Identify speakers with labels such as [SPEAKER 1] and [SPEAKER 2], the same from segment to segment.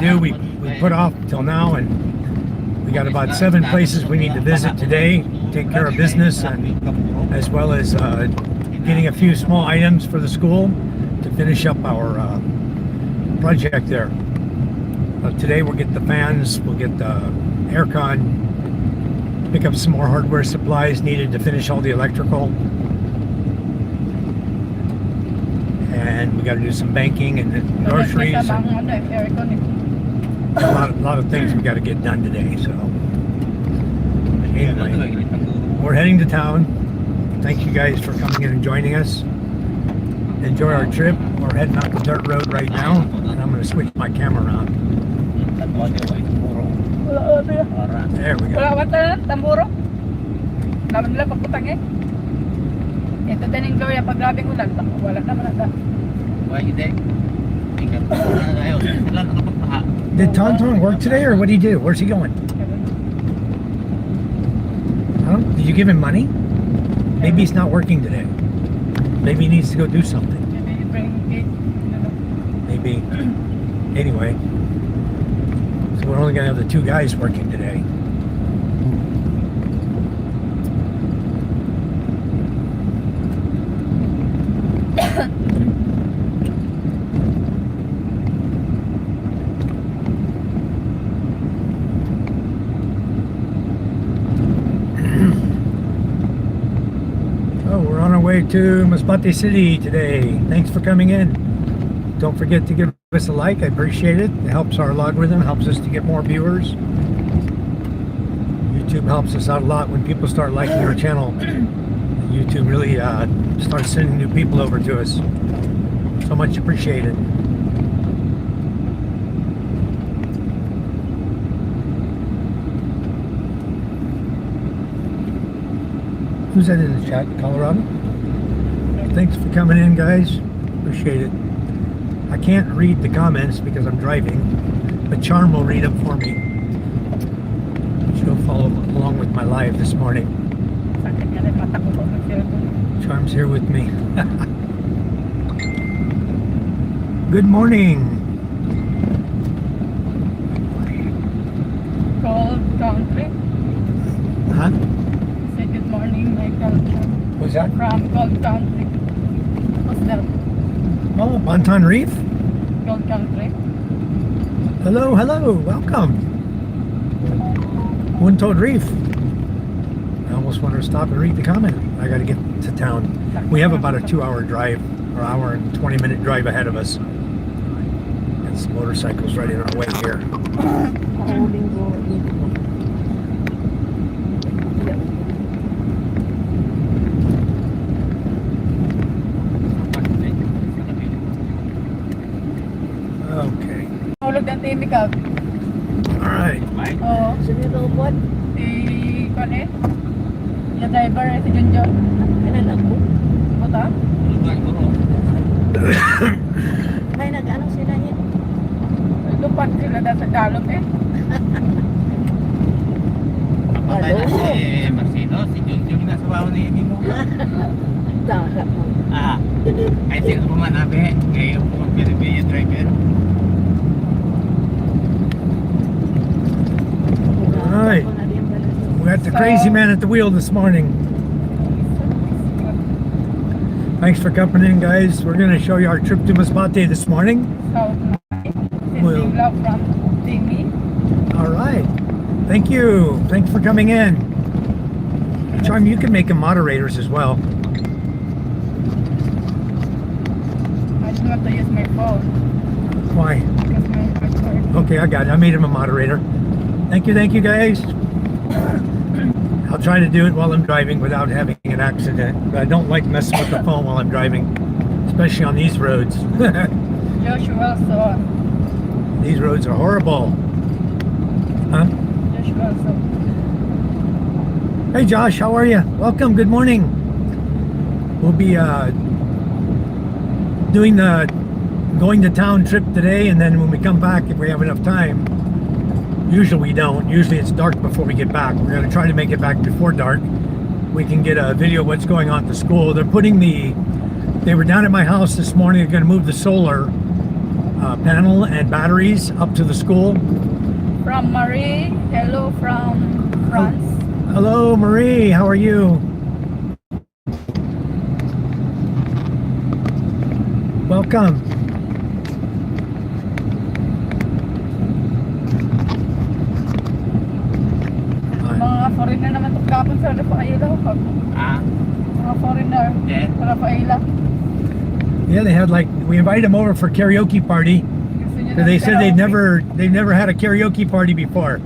[SPEAKER 1] do. We put off till now, and we got about 7 places we need to visit today, take care of business, and as well as getting a few small items for the school to finish up our project there. Today we'll get the fans, we'll get the aircon, pick up some more hardware supplies needed to finish all the electrical, and we got to do some banking and groceries. A lot of things we got to get done today. So anyway, we're heading to town. Thank you guys for coming in and joining us. Enjoy our trip. We're heading up the dirt road right now, and I'm going to switch my camera around. There we go.
[SPEAKER 2] Tamburo. Naman nila pagputang eh. Ito din yung Gloria pag grabing ulan. Wala naman na.
[SPEAKER 1] Did Tonton work today, or what did he do? Where's he going? Huh? Did you give him money? Maybe he's not working today. Maybe he needs to go do something.
[SPEAKER 2] Maybe you bring it.
[SPEAKER 1] Maybe. Anyway. So we're only going to have the 2 guys working today. We're on our way to Masbate City today. Thanks for coming in. Don't forget to give us a like. I appreciate it. It helps our logarithm, helps us to get more viewers. YouTube helps us out a lot when people start liking our channel. YouTube really starts sending new people over to us. So much appreciated. Who's that in the chat? Colorado? Thanks for coming in, guys. Appreciate it. I can't read the comments because I'm driving, but Charm will read them for me. She'll follow along with my live this morning. Charm's here with me. Good morning.
[SPEAKER 2] Cold country.
[SPEAKER 1] Huh?
[SPEAKER 2] Say good morning, my country.
[SPEAKER 1] What's that?
[SPEAKER 2] From cold country. What's that?
[SPEAKER 1] Oh, Bantan Reef?
[SPEAKER 2] Cold country.
[SPEAKER 1] Hello, hello, welcome. One-Toed Reef. I almost want to stop and read the comment. I got to get to town. We have about a 2-hour drive, or hour and 20-minute drive ahead of us. And some motorcycles right in our way here. Okay.
[SPEAKER 2] Hulog ng timik out.
[SPEAKER 1] Alright.
[SPEAKER 2] Oo. Sino robot? Si Kone? Yung driver, si Junjun. Kailan ako? Buta? May nag-ano sila niya? Lupat sila dahil sa dalog eh.
[SPEAKER 3] Patay na si Marcelo, si Junjun yung nasa baho ni Amy mo. Ay sino po manabi, kayo po magpiribay yung driver.
[SPEAKER 1] Alright. We got the crazy man at the wheel this morning. Thanks for coming in, guys. We're going to show you our trip to Masbate this morning.
[SPEAKER 2] So,
[SPEAKER 1] Well,
[SPEAKER 2] love from Timmy.
[SPEAKER 1] Alright. Thank you. Thanks for coming in. Charm, you can make them moderators as well.
[SPEAKER 2] I just want to use my phone.
[SPEAKER 1] Why?
[SPEAKER 2] Because my password.
[SPEAKER 1] Okay, I got it. I made him a moderator. Thank you guys. I'll try to do it while I'm driving without having an accident. But I don't like messing with the phone while I'm driving, especially on these roads.
[SPEAKER 2] Joshua also.
[SPEAKER 1] These roads are horrible. Huh?
[SPEAKER 2] Joshua also.
[SPEAKER 1] Hey Josh, how are you? Welcome, good morning. We'll be doing the going to town trip today, and then when we come back, if we have enough time, usually we don't. Usually it's dark before we get back. We're going to try to make it back before dark. We can get a video of what's going on at the school. They were down at my house this morning. They're going to move the solar panel and batteries up to the school.
[SPEAKER 2] From Marie. Hello from France.
[SPEAKER 1] Hello, Marie. How are you? Welcome.
[SPEAKER 2] Mga foreigner naman ito kapon sa Rafaela.
[SPEAKER 3] Ah,
[SPEAKER 2] Mga foreigner.
[SPEAKER 3] yeah.
[SPEAKER 2] Sa Rafaela.
[SPEAKER 1] Yeah, they had we invited them over for karaoke party.
[SPEAKER 2] Gusto niyo
[SPEAKER 1] So they
[SPEAKER 2] ng
[SPEAKER 1] said
[SPEAKER 2] karaoke?
[SPEAKER 1] they've never had a karaoke party before.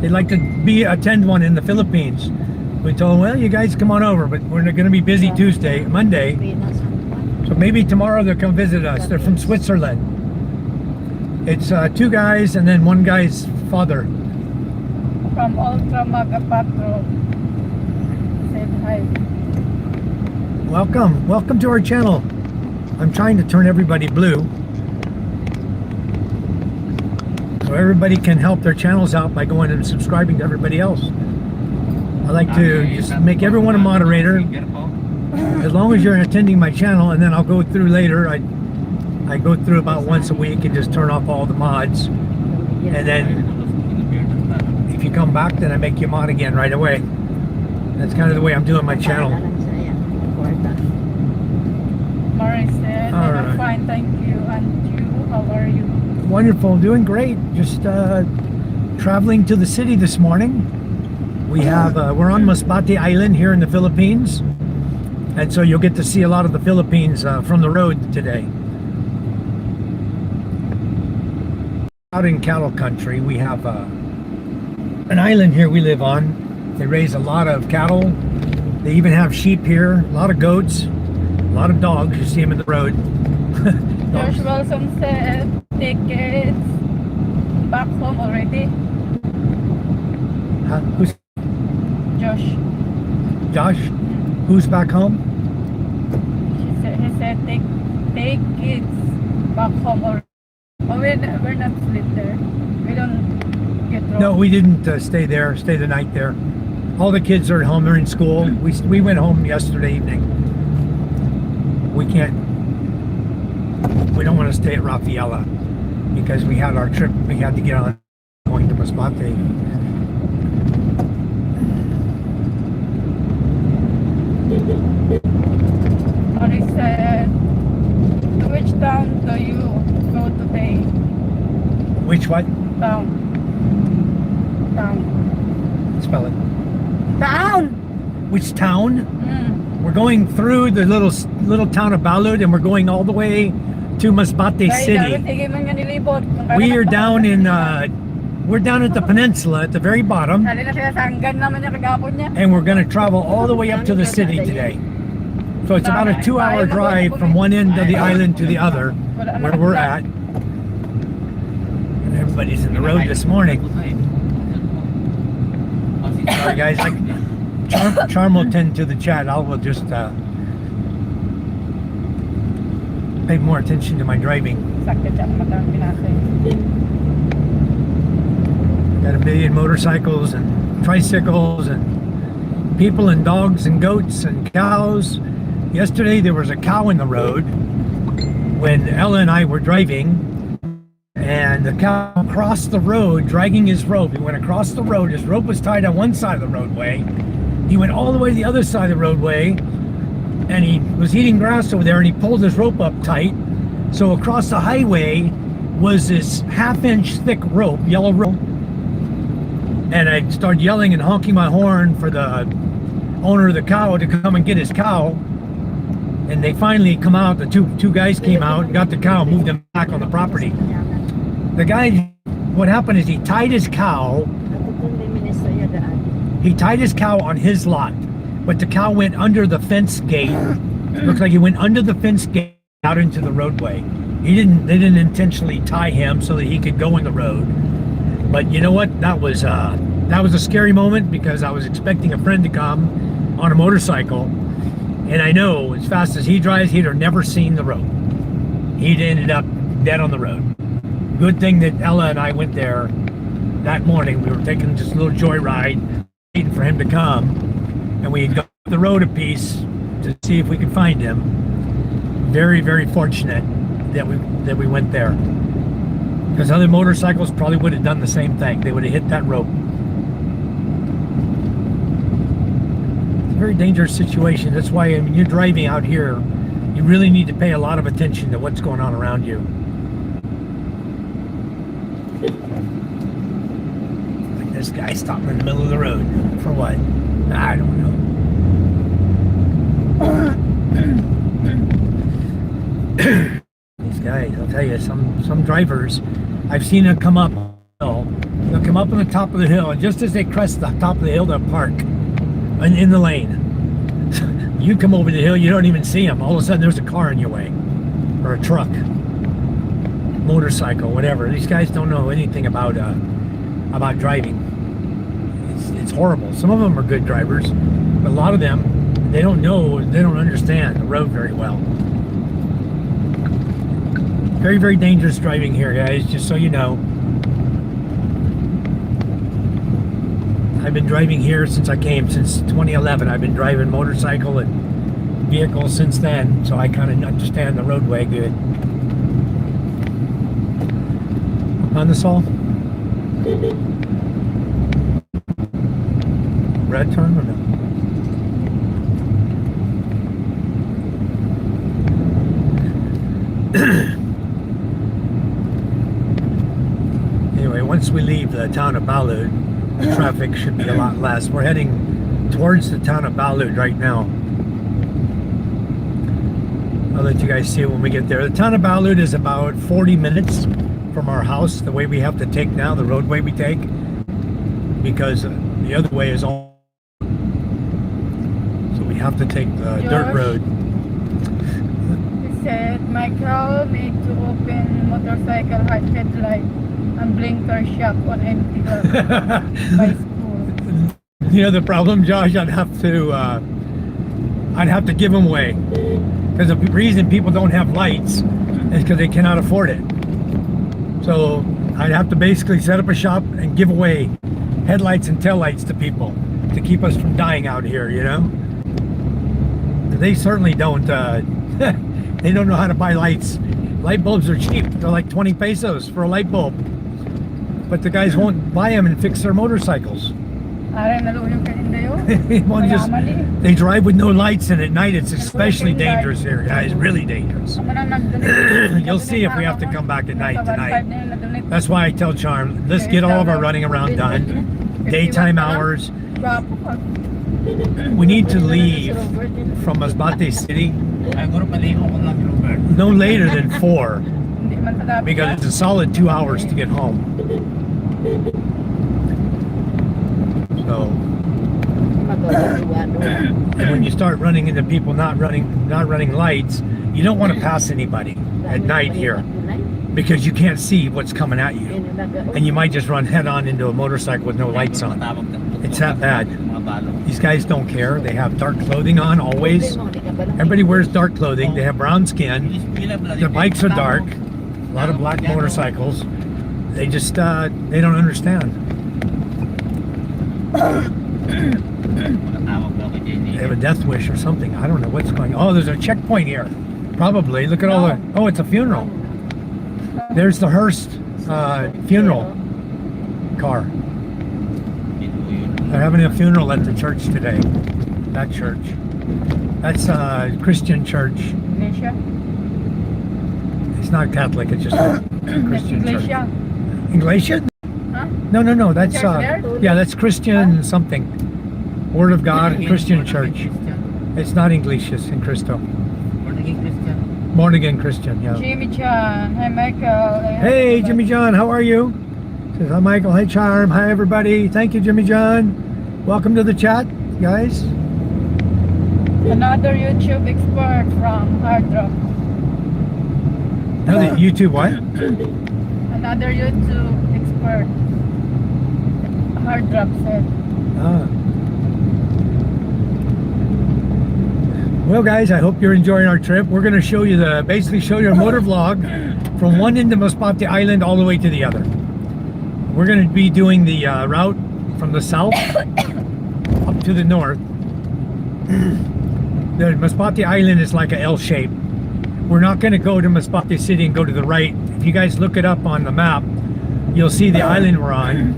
[SPEAKER 1] They'd like to attend one in the Philippines. We told them, well, you guys come on over, but we're going to be busy Monday. So maybe tomorrow they'll come visit us. They're from Switzerland. It's two guys and then one guy's father.
[SPEAKER 2] From Ultra Maga Patro. Said hi.
[SPEAKER 1] Welcome to our channel. I'm trying to turn everybody blue, so everybody can help their channels out by going and subscribing to everybody else. I like to just make everyone a moderator, as long as you're attending my channel, and then I'll go through later. I go through about once a week and just turn off all the mods, and then if you come back, then I make you mod again right away. That's kind of the way I'm doing my channel.
[SPEAKER 2] Marie said,
[SPEAKER 1] All
[SPEAKER 2] I'm
[SPEAKER 1] right.
[SPEAKER 2] fine, thank you. And you, how are you?
[SPEAKER 1] Wonderful, doing great. Just traveling to the city this morning. We're on Masbate Island here in the Philippines, and so you'll get to see a lot of the Philippines from the road today. Out in cattle country, we have an island here we live on. They raise a lot of cattle. They even have sheep here, a lot of goats, a lot of dogs. You see them in the road.
[SPEAKER 2] Josh Wilson said, tickets back home already.
[SPEAKER 1] Huh? Who's
[SPEAKER 2] Josh.
[SPEAKER 1] Josh? Who's back home?
[SPEAKER 2] He said, take kids back home already. Oh, we're not split there. We don't get wrong.
[SPEAKER 1] No, we didn't stay the night there. All the kids are at home, they're in school. We went home yesterday evening. We don't want to stay at Rafaela because we had our trip, we had to get on going to Masbate.
[SPEAKER 2] Marie said, to which town do you go today?
[SPEAKER 1] Which what?
[SPEAKER 2] Town.
[SPEAKER 1] Spell it.
[SPEAKER 2] Town!
[SPEAKER 1] Which town?
[SPEAKER 2] Mm.
[SPEAKER 1] We're going through the little town of Balud, and we're going all the way to Masbate City. We are down in we're down at the peninsula at the very bottom, and we're going to travel all the way up to the city today. So it's about a 2-hour drive from one end of the island to the other, where we're at. And everybody's in the road this morning. Sorry guys, Charm will tend to the chat. I will just pay more attention to my driving. Got a million motorcycles and tricycles and people and dogs and goats and cows. Yesterday there was a cow in the road when Ella and I were driving, and the cow crossed the road dragging his rope. He went across the road. His rope was tied on one side of the roadway. He went all the way to the other side of the roadway, and he was eating grass over there, and he pulled his rope up tight. So across the highway was this half-inch thick rope, yellow rope. And I started yelling and honking my horn for the owner of the cow to come and get his cow. And they finally come out. The two guys came out, got the cow, moved him back on the property. The guy, what happened is he tied his cow. He tied his cow on his lot, but the cow went under the fence gate. It looks like he went under the fence gate out into the roadway. They didn't intentionally tie him so that he could go in the road. But you know what? That was a scary moment because I was expecting a friend to come on a motorcycle, and I know as fast as he drives, he'd have never seen the road. He'd ended up dead on the road. Good thing that Ella and I went there that morning. We were taking just a little joyride, waiting for him to come, and we had gone the road a piece to see if we could find him. Very, very fortunate that we went there. Because other motorcycles probably would have done the same thing. They would have hit that rope. It's a very dangerous situation. That's why when you're driving out here, you really need to pay a lot of attention to what's going on around you. Like this guy stopping in the middle of the road. For what? I don't know. These guys, I'll tell you, some drivers, I've seen them come up the hill. They'll come up on the top of the hill, and just as they crest the top of the hill, they'll park in the lane. You come over the hill, you don't even see them. All of a sudden, there's a car in your way, or a truck, motorcycle, whatever. These guys don't know anything about driving. It's horrible. Some of them are good drivers, but a lot of them, they don't understand the road very well. Very, very dangerous driving here, guys, just so you know. I've been driving here since I came, since 2011. I've been driving motorcycle and vehicles since then, so I kind of understand the roadway good. On this all? Red turn or no? Anyway, once we leave the town of Balud, the traffic should be a lot less. We're heading towards the town of Balud right now. I'll let you guys see it when we get there. The town of Balud is about 40 minutes from our house, the way we have to take now, the roadway we take, because the other way is all. So we have to take the dirt road.
[SPEAKER 2] He said, Michael need to open motorcycle headlight and blinker shop on empty lot by school.
[SPEAKER 1] You know the problem, Josh? I'd have to give them away, because the reason people don't have lights is because they cannot afford it. So I'd have to basically set up a shop and give away headlights and taillights to people to keep us from dying out here, you know? They certainly don't, they don't know how to buy lights. Light bulbs are cheap. They're like 20 pesos for a light bulb. But the guys won't buy them and fix their motorcycles. They drive with no lights, and at night it's especially dangerous here, guys. Really dangerous. You'll see if we have to come back at night tonight. That's why I tell Charm, let's get all of our running around done. Daytime hours. We need to leave from Masbate City no later than 4, because it's a solid 2 hours to get home. So, and when you start running into people not running lights, you don't want to pass anybody at night here, because you can't see what's coming at you, and you might just run head on into a motorcycle with no lights on. It's that bad. These guys don't care. They have dark clothing on always. Everybody wears dark clothing. They have brown skin. Their bikes are dark. A lot of black motorcycles. They just they don't understand. They have a death wish or something. I don't know what's going on. Oh, there's a checkpoint here. Probably. Look at all the... Oh, it's a funeral. There's the Hearst funeral car. They're having a funeral at the church today. That church. That's a Christian church. It's not Catholic, it's just a Christian church. Iglesia?
[SPEAKER 2] Huh?
[SPEAKER 1] No. That's yeah, that's Christian something. Word of God, Christian church. It's not Iglesias in Cristo. Born again Christian, yeah.
[SPEAKER 2] Jimmy Chan, hi Michael.
[SPEAKER 1] Hey Jimmy John, how are you? Says hi Michael, hi Charm, hi everybody. Thank you Jimmy John. Welcome to the chat, guys.
[SPEAKER 2] Another YouTube expert from Hard Rock.
[SPEAKER 1] Another YouTube what?
[SPEAKER 2] Another YouTube expert. Hard Rock said.
[SPEAKER 1] Ah. Well guys, I hope you're enjoying our trip. We're going to show you basically show you a motor vlog from one end of Masbate Island all the way to the other. We're going to be doing the route from the south up to the north. The Masbate Island is like an L shape. We're not going to go to Masbate City and go to the right. If If you guys look it up on the map, you'll see the island we're on.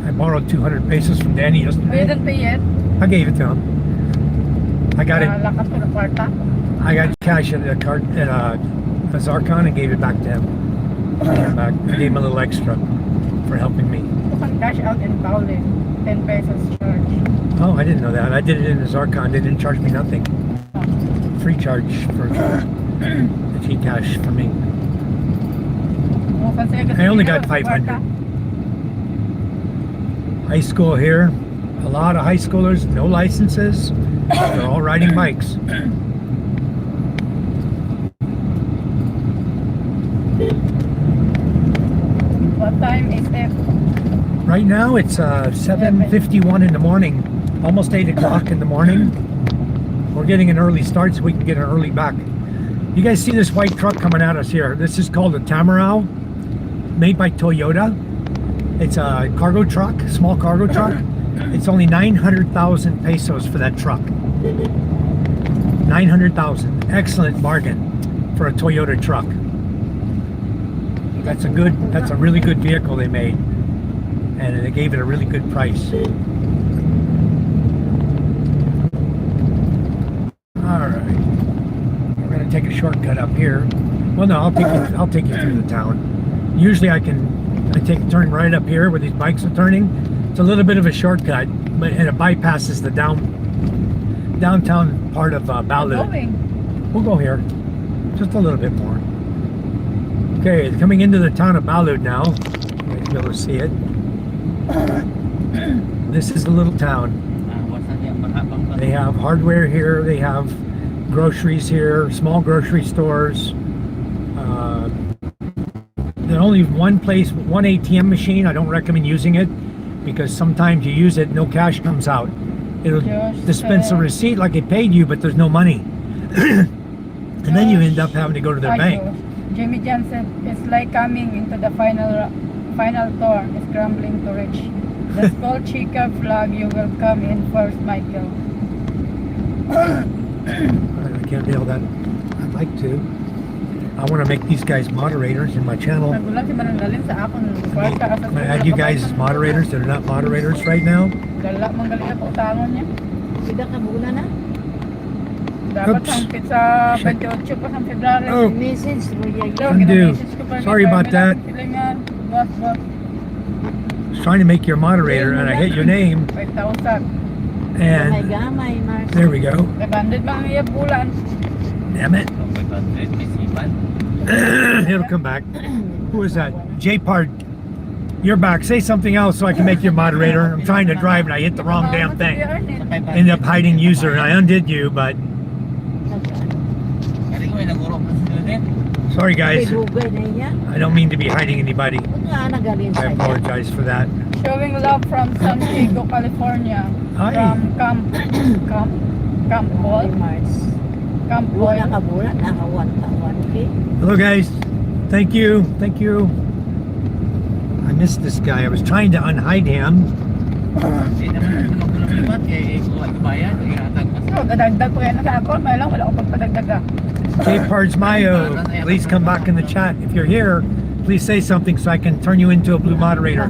[SPEAKER 1] I borrowed 200 pesos from Danny
[SPEAKER 2] You
[SPEAKER 1] yesterday.
[SPEAKER 2] didn't pay yet?
[SPEAKER 1] I gave it to him. I got it.
[SPEAKER 2] Lakas ko na kwarta.
[SPEAKER 1] I got cash at a card at a Zarkon and gave it back to him. I gave him a little extra for helping me.
[SPEAKER 2] You can cash out in Balud. 10 pesos charge.
[SPEAKER 1] Oh, I didn't know that. I did it in the Zarkon. They didn't charge me nothing. Free charge for the cash for me. I only got 500. High school here. A lot of high schoolers, no licenses. They're all riding bikes.
[SPEAKER 2] What time is it?
[SPEAKER 1] Right now it's 7:51 in the morning, almost 8 o'clock in the morning. We're getting an early start so we can get an early back. You guys see this white truck coming at us here? This is called a Tamarau, made by Toyota. It's a cargo truck, small cargo truck. It's only 900,000 pesos for that truck. 900,000. Excellent bargain for a Toyota truck. That's a really good vehicle they made. And they gave it a really good price. Alright. We're gonna take a shortcut up here. Well no, I'll take you through the town. Usually I take a turn right up here where these bikes are turning. It's a little bit of a shortcut, but and it bypasses the downtown part of Balud. We'll go here. Just a little bit more. Okay, coming into the town of Balud now. You guys be able to see it. This is a little town. They have hardware here. They have groceries here, small grocery stores. There's only one place, one ATM machine. I don't recommend using it because sometimes you use it, no cash comes out. It'll dispense a receipt like it paid you, but there's no money. And then you end up having to go to their bank.
[SPEAKER 2] Jimmy Johnson, it's like coming into the final tour, scrambling to reach the small Chica flag. You will come in first, Michael.
[SPEAKER 1] I can't nail that. I'd like to. I want to make these guys moderators in my channel. I'm going to add you guys as moderators that are not moderators right now.
[SPEAKER 2] Dapat hangpit sa 28 pa ng February.
[SPEAKER 1] Oh,
[SPEAKER 2] Message mo
[SPEAKER 1] undo. Sorry about that. I was trying to make you a moderator and I hit your name.
[SPEAKER 2] 5,000.
[SPEAKER 1] And there we go.
[SPEAKER 2] 500 bang iya bulan.
[SPEAKER 1] Damn it. It'll come back. Who is that? J-Part. You're back. Say something else so I can make you a moderator. I'm trying to drive and I hit the wrong damn thing. Ended up hiding user and I undid you, but sorry guys. I don't mean to be hiding anybody. I apologize for that.
[SPEAKER 2] Showing love from San Diego, California.
[SPEAKER 1] Hi.
[SPEAKER 2] From Camp Hall.
[SPEAKER 1] Hello guys. Thank you. Thank you. I missed this guy. I was trying to unhide him. J-Pards Mayo, please come back in the chat. If you're here, please say something so I can turn you into a blue moderator.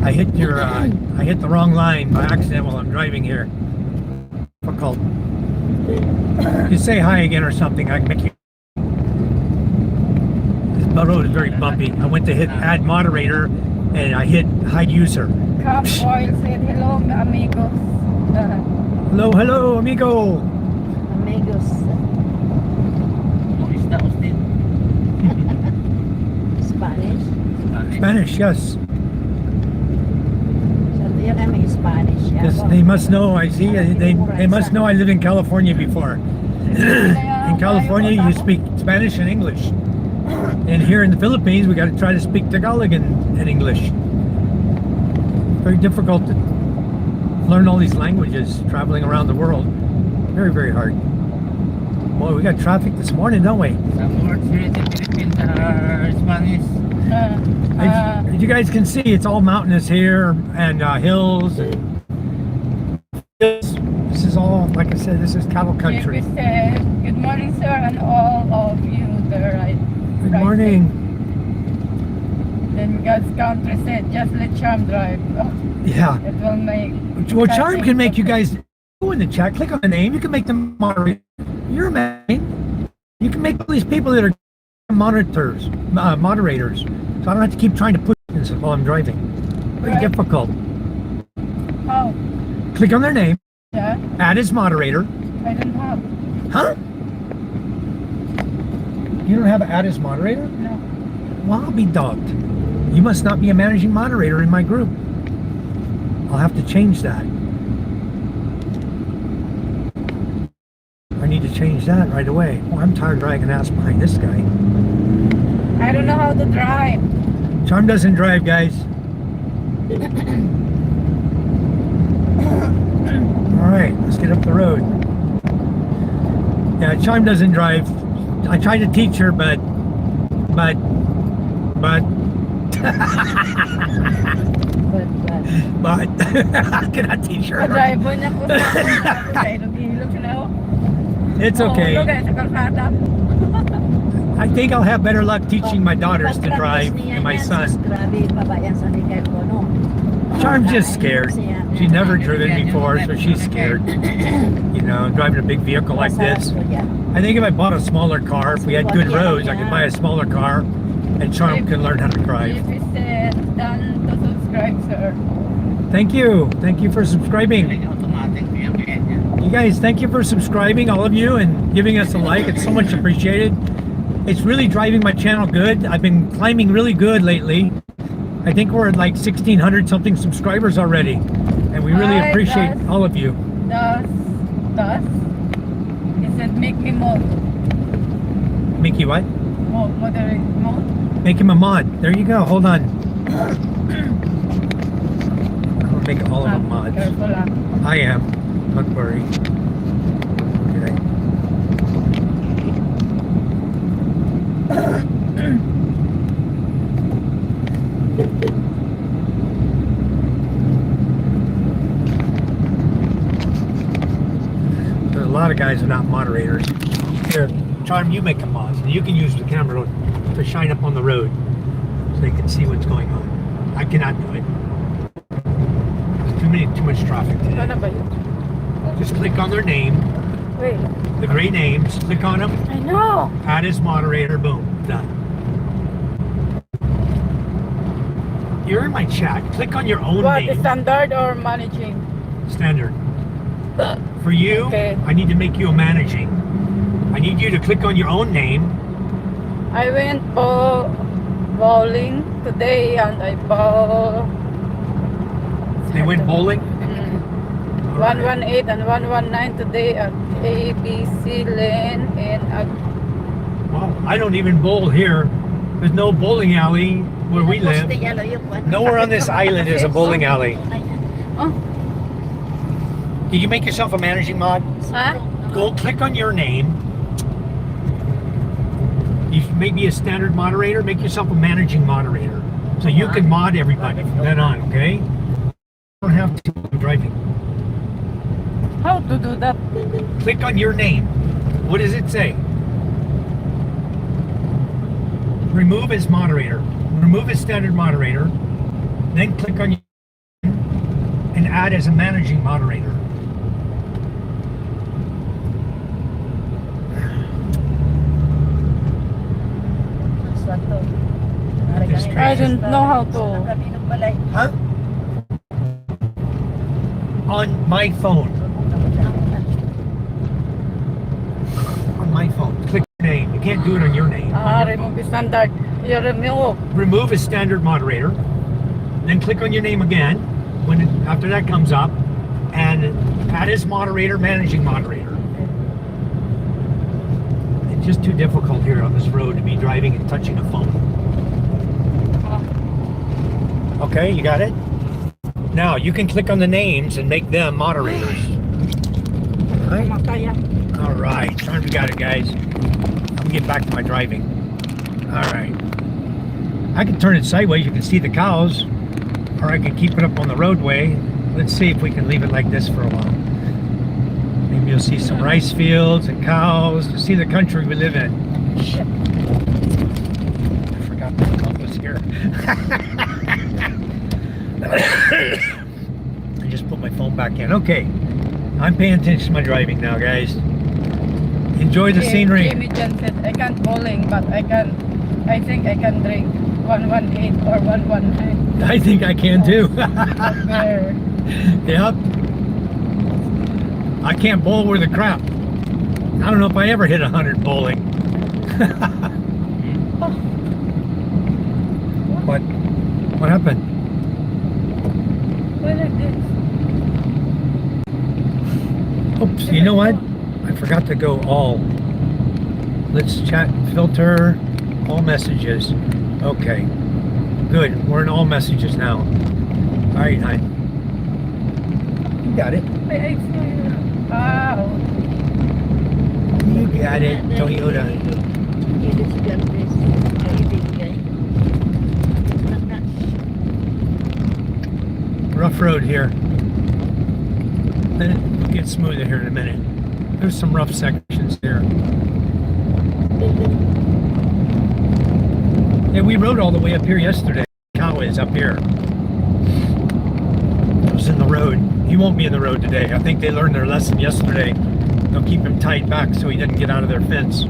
[SPEAKER 1] I hit the wrong line by accident while I'm driving here. Difficult. You say hi again or something, I can make you. This road is very bumpy. I went to hit add moderator and I hit hide user.
[SPEAKER 2] Cap Oil said hello, amigos.
[SPEAKER 1] Hello, hello, amigo.
[SPEAKER 2] Amigos. Spanish?
[SPEAKER 1] Spanish, yes.
[SPEAKER 2] Spanish.
[SPEAKER 1] Yes, they must know. I see. They must know I lived in California before. In California, you speak Spanish and English, and here in the Philippines, we got to try to speak Tagalog and English. Very difficult to learn all these languages traveling around the world. Very, very hard. Boy, we got traffic this morning, don't we?
[SPEAKER 3] Some words here in the Philippines are Spanish.
[SPEAKER 1] As you guys can see, it's all mountainous here and hills. And this is all, like I said, this is cattle country.
[SPEAKER 2] JP said, good morning, sir, and all of you there.
[SPEAKER 1] Good morning.
[SPEAKER 2] Then God's country said, just let Charm drive. Oh,
[SPEAKER 1] Yeah.
[SPEAKER 2] it will make...
[SPEAKER 1] Well, Charm can make you guys go in the chat. Click on the name. You can make them moderate. You're a man. You can make all these people that are moderators. So I don't have to keep trying to push this while I'm driving. Very
[SPEAKER 2] Right.
[SPEAKER 1] difficult.
[SPEAKER 2] Oh,
[SPEAKER 1] Click on their name.
[SPEAKER 2] yeah,
[SPEAKER 1] Add as moderator.
[SPEAKER 2] I don't have.
[SPEAKER 1] Huh? You don't have add as moderator?
[SPEAKER 2] No.
[SPEAKER 1] Well, I'll be dogged. You must not be a managing moderator in my group. I'll have to change that. I need to change that right away. Oh, I'm tired of dragging ass behind this guy.
[SPEAKER 2] I don't know how to drive.
[SPEAKER 1] Charm doesn't drive, guys. All right, let's get up the road. Yeah, Charm doesn't drive. I tried to teach her, but I cannot teach her.
[SPEAKER 2] Drive mo niya po sa ilog na ako.
[SPEAKER 1] It's
[SPEAKER 2] Oh,
[SPEAKER 1] okay.
[SPEAKER 2] look at sa kalsada.
[SPEAKER 1] I think I'll have better luck teaching my daughters to drive and my son. Charm's just scared. She's never driven before, so she's scared. You know, driving a big vehicle like this. I think if I bought a smaller car, if we had good roads, I could buy a smaller car and Charm can learn how to drive.
[SPEAKER 2] JP said, done to subscribe, sir.
[SPEAKER 1] Thank you. Thank you for subscribing.
[SPEAKER 3] Automatic yan.
[SPEAKER 1] You guys, thank you for subscribing, all of you, and giving us a like. It's so much appreciated. It's really driving my channel good. I've been climbing really good lately. I think we're at like 1,600 something subscribers already. And we really
[SPEAKER 2] Hi,
[SPEAKER 1] appreciate
[SPEAKER 2] guys.
[SPEAKER 1] all of you.
[SPEAKER 2] Thus, he said, make me mode.
[SPEAKER 1] Make you what?
[SPEAKER 2] Moderate mode.
[SPEAKER 1] Make him a mod. There you go. Hold on. I'll make all of them mods.
[SPEAKER 2] Careful lang.
[SPEAKER 1] I am. Don't worry. Okay. There's a lot of guys who are not moderators. Here, Charm, you make a mod. And you can use the camera to shine up on the road so they can see what's going on. I cannot do it. There's too much traffic today.
[SPEAKER 2] Ano ba yun?
[SPEAKER 1] Just click on their name,
[SPEAKER 2] Wait.
[SPEAKER 1] the gray names, click on them,
[SPEAKER 2] I know.
[SPEAKER 1] add as moderator, boom, done. You're in my chat. Click on your own
[SPEAKER 2] What,
[SPEAKER 1] name.
[SPEAKER 2] standard or managing?
[SPEAKER 1] Standard. For you,
[SPEAKER 2] Okay.
[SPEAKER 1] I need to make you a managing. I need you to click on your own name.
[SPEAKER 2] I went bowling today and I bowl.
[SPEAKER 1] They went bowling.
[SPEAKER 2] 118 and 119 today at ABC Lane and
[SPEAKER 1] Well, I don't even bowl here. There's no bowling alley where we live. Nowhere on this island is a bowling alley.
[SPEAKER 2] oh,
[SPEAKER 1] Can you make yourself a managing mod?
[SPEAKER 2] huh?
[SPEAKER 1] Go click on your name. You may be a standard moderator. Make yourself a managing moderator, so you can mod everybody from then on. Okay? You don't have to be driving.
[SPEAKER 2] How to do that?
[SPEAKER 1] Click on your name. What does it say? Remove as moderator. Remove as standard moderator. Then click on your name and add as a managing moderator.
[SPEAKER 2] I don't know how to.
[SPEAKER 1] Huh? On my phone. On my phone. Click your name. You can't do it on your name.
[SPEAKER 2] Remove standard. You remove.
[SPEAKER 1] Remove as standard moderator. Then click on your name again. After that comes up, and add as moderator, managing moderator. It's just too difficult here on this road to be driving and touching a phone. Okay, you got it? Now you can click on the names and make them moderators. Right? All right, time we got it, guys. I'm getting back to my driving. All right. I can turn it sideways. You can see the cows, or I can keep it up on the roadway. Let's see if we can leave it like this for a while. Maybe you'll see some rice fields and cows. To see the country we live in. Shit. I forgot the compass here. I just put my phone back in. Okay. I'm paying attention to my driving now, guys. Enjoy the scenery.
[SPEAKER 2] Jimmy Jan said, I can't bowling, but I think I can drink 118 or 119.
[SPEAKER 1] I think I can too.
[SPEAKER 2] There.
[SPEAKER 1] Yep. I can't bowl worth a crap. I don't know if I ever hit 100 bowling. What happened?
[SPEAKER 2] What is this?
[SPEAKER 1] Oops, you know what? I forgot to go all. Let's chat, filter, all messages. Okay, good. We're in all messages now. All right, hon. You got it.
[SPEAKER 2] Wow.
[SPEAKER 1] You got it, Toyota. Rough road here. Then it'll get smoother here in a minute. There's some rough sections there. Yeah, we rode all the way up here yesterday. Cow is up here. It was in the road. He won't be in the road today. I think they learned their lesson yesterday. They'll keep him tied back so he doesn't get out of their fence.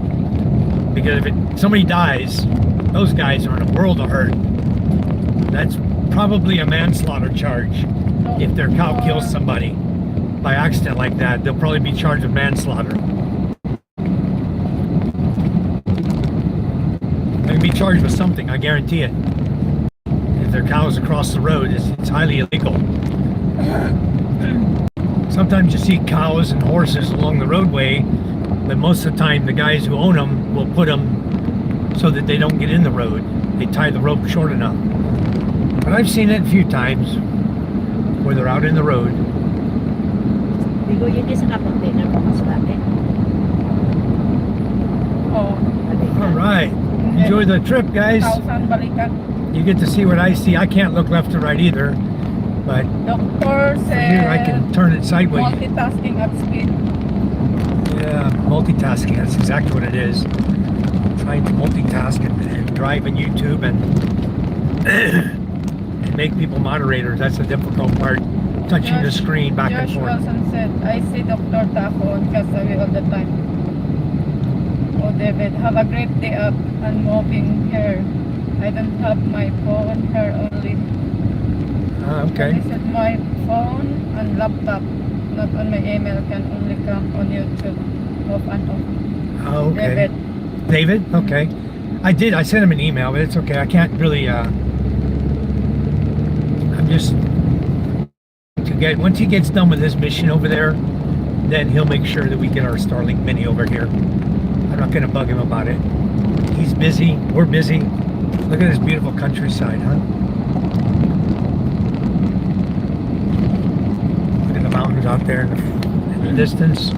[SPEAKER 1] Because if somebody dies, those guys are in a world of hurt. That's probably a manslaughter charge. If their cow kills somebody by accident like that, they'll probably be charged with manslaughter. They can be charged with something, I guarantee it. If their cows across the road, it's highly illegal. Sometimes you see cows and horses along the roadway, but most of the time the guys who own them will put them so that they don't get in the road. They tie the rope short enough. But I've seen it a few times where they're out in the road.
[SPEAKER 4] Bigo yun din sa container ng Masbate.
[SPEAKER 2] Oh.
[SPEAKER 1] All right, enjoy the trip, guys.
[SPEAKER 2] Thousand balikan.
[SPEAKER 1] You get to see what I see. I can't look left or right either, but
[SPEAKER 2] Doctor said
[SPEAKER 1] here I can turn it sideways.
[SPEAKER 2] multitasking at speed.
[SPEAKER 1] Yeah, multitasking, that's exactly what it is. Trying to multitask and drive in YouTube and make people moderators. That's the difficult part. Touching the screen back and
[SPEAKER 2] Josh
[SPEAKER 1] forth.
[SPEAKER 2] Wilson said, I see Dr. Taco on Kasawi all the time. Oh, David, have a great day up and moving here. I don't have my phone here only.
[SPEAKER 1] Okay.
[SPEAKER 2] He said, my phone and laptop, not on my email, can only come on YouTube. Off and off.
[SPEAKER 1] Oh, okay.
[SPEAKER 2] David.
[SPEAKER 1] David? Okay. I sent him an email, but it's okay. I can't really, I'm just, once he gets done with his mission over there, then he'll make sure that we get our Starlink Mini over here. I'm not going to bug him about it. He's busy. We're busy. Look at this beautiful countryside, huh? Look at the mountains out there in the distance.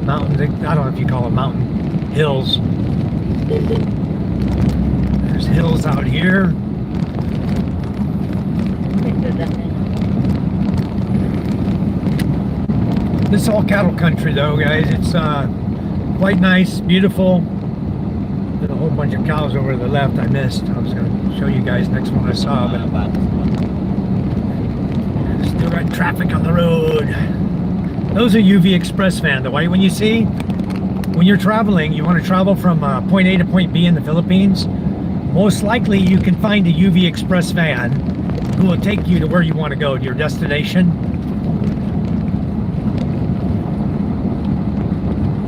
[SPEAKER 1] Mountains, I don't know if you call them mountain. Hills. There's hills out here. This is all cattle country though, guys. It's quite nice, beautiful. There's a whole bunch of cows over to the left I missed. I was going to show you guys next one I saw, but still got traffic on the road. Those are UV Express van. The white one you see, when you're traveling, you want to travel from point A to point B in the Philippines, most likely you can find a UV Express van who will take you to where you want to go, to your destination.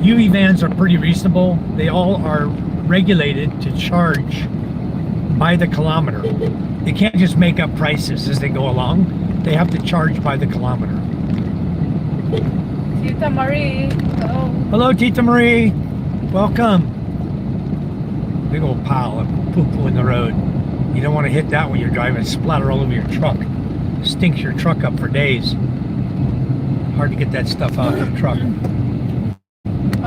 [SPEAKER 1] UV vans are pretty reasonable. They all are regulated to charge by the kilometer. They can't just make up prices as they go along. They have to charge by the kilometer.
[SPEAKER 2] Tita Marie. Hello.
[SPEAKER 1] Hello, Tita Marie. Welcome. Big old pile of poo-poo in the road. You don't want to hit that when you're driving. Splatter all over your truck. Stinks your truck up for days. Hard to get that stuff out of the truck.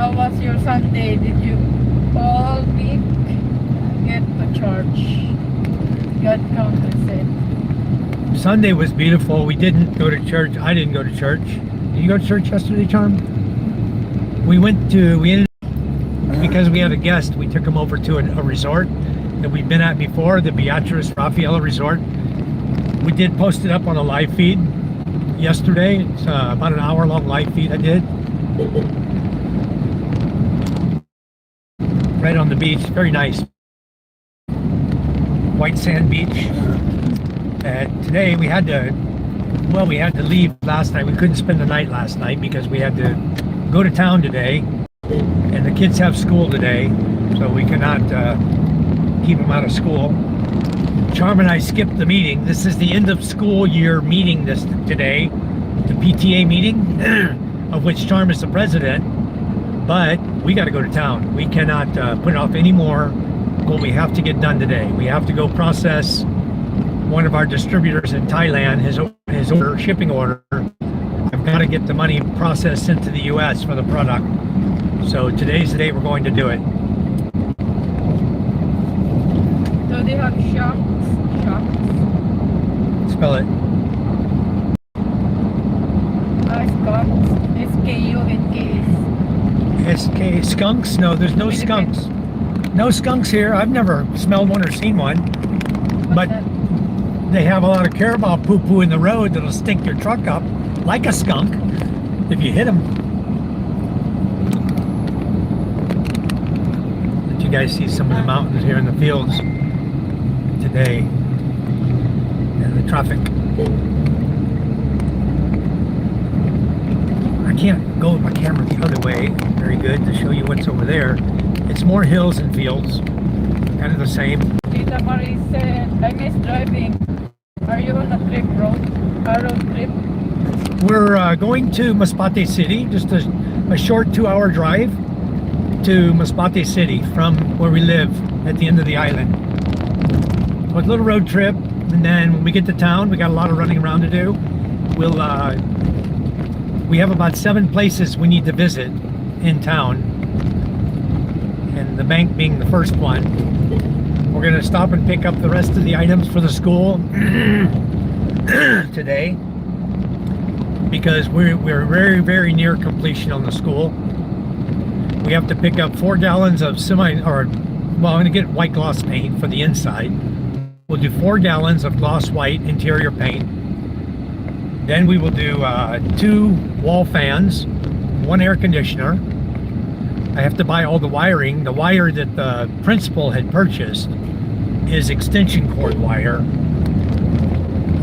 [SPEAKER 2] How was your Sunday? Did you all week get to church? God compensated.
[SPEAKER 1] Sunday was beautiful. We didn't go to church. I didn't go to church. Did you go to church yesterday, Charm? We ended because we had a guest, we took him over to a resort that we've been at before, the Beatrice Raffaella Resort. We did post it up on a live feed yesterday. It's about an hour-long live feed I did. Right on the beach, very nice. White sand beach. Today we had to leave last night. We couldn't spend the night last night because we had to go to town today, and the kids have school today, so we cannot keep them out of school. Charm and I skipped the meeting. This is the end of school year meeting today, the PTA meeting, of which Charm is the president, but we got to go to town. We cannot put it off anymore. What we have to get done today. We have to go process one of our distributors in Thailand, his order, shipping order. I've got to get the money processed into the US for the product. So today's the day we're going to do it.
[SPEAKER 2] So they have shops.
[SPEAKER 1] Spell it.
[SPEAKER 2] Skunks.
[SPEAKER 1] SK skunks? No, there's no skunks. No skunks here. I've never smelled one or seen one. But they have a lot of carabao poo-poo in the road that'll stink your truck up like a skunk if you hit them. Let you guys see some of the mountains here in the fields today and the traffic. I can't go with my camera the other way very good to show you what's over there. It's more hills and fields, kind of the same.
[SPEAKER 2] Tita Marie said, I miss driving. Are you on a trip, road trip?
[SPEAKER 1] We're going to Masbate City, just a short 2-hour drive to Masbate City from where we live at the end of the island. So a little road trip, and then when we get to town, we got a lot of running around to do. We have about 7 places we need to visit in town, and the bank being the first one. We're going to stop and pick up the rest of the items for the school today, because we're very, very near completion on the school. We have to pick up 4 gallons of I'm going to get white gloss paint for the inside. We'll do 4 gallons of gloss white interior paint. Then we will do 2 wall fans, 1 air conditioner. I have to buy all the wiring. The wire that the principal had purchased is extension cord wire,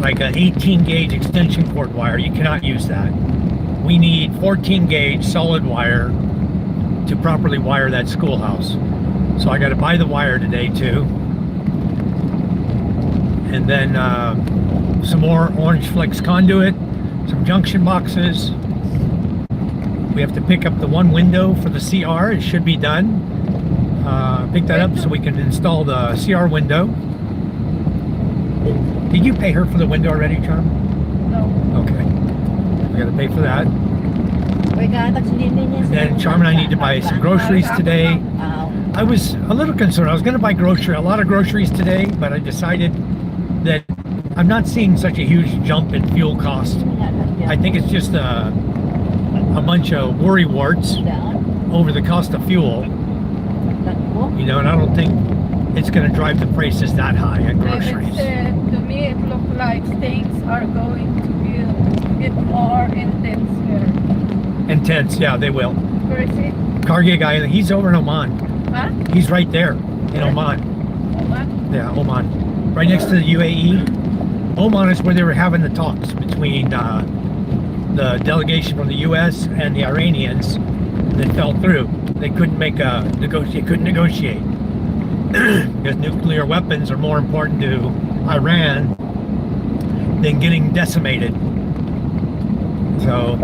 [SPEAKER 1] like an 18 gauge extension cord wire. You cannot use that. We need 14 gauge solid wire to properly wire that schoolhouse. So I got to buy the wire today too. And then some more orange flex conduit, some junction boxes. We have to pick up the 1 window for the CR. It should be done. Pick that up so we can install the CR window. Did you pay her for the window already, Charm?
[SPEAKER 2] No.
[SPEAKER 1] Okay. We got to pay for that. And then Charm and I need to buy some groceries today. I was a little concerned. I was going to buy a lot of groceries today, but I decided that I'm not seeing such a huge jump in fuel cost. I think it's just a bunch of worry warts over the cost of fuel, you know, and I don't think it's going to drive the prices that high at groceries.
[SPEAKER 2] Said, to me it looks like things are going to get more intense here.
[SPEAKER 1] Intense, yeah, they will.
[SPEAKER 2] Where is it?
[SPEAKER 1] Cargill guy, he's over in Oman.
[SPEAKER 2] Huh?
[SPEAKER 1] He's right there in Oman.
[SPEAKER 2] Oman?
[SPEAKER 1] Yeah, Oman. Right next to the UAE. Oman is where they were having the talks between the delegation from the US and the Iranians that fell through. They couldn't negotiate because nuclear weapons are more important to Iran than getting decimated. So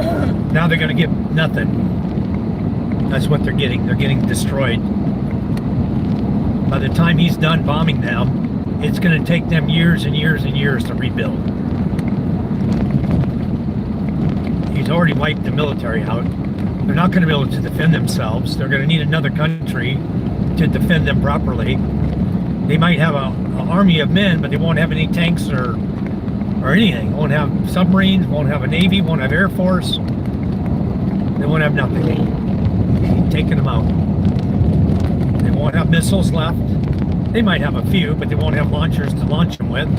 [SPEAKER 1] now they're going to get nothing. That's what they're getting. They're getting destroyed. By the time he's done bombing them, it's going to take them years and years and years to rebuild. He's already wiped the military out. They're not going to be able to defend themselves. They're going to need another country to defend them properly. They might have an army of men, but they won't have any tanks or anything. Won't have submarines, won't have a navy, won't have air force. They won't have nothing. Taking them out. They won't have missiles left. They might have a few, but they won't have launchers to launch them with.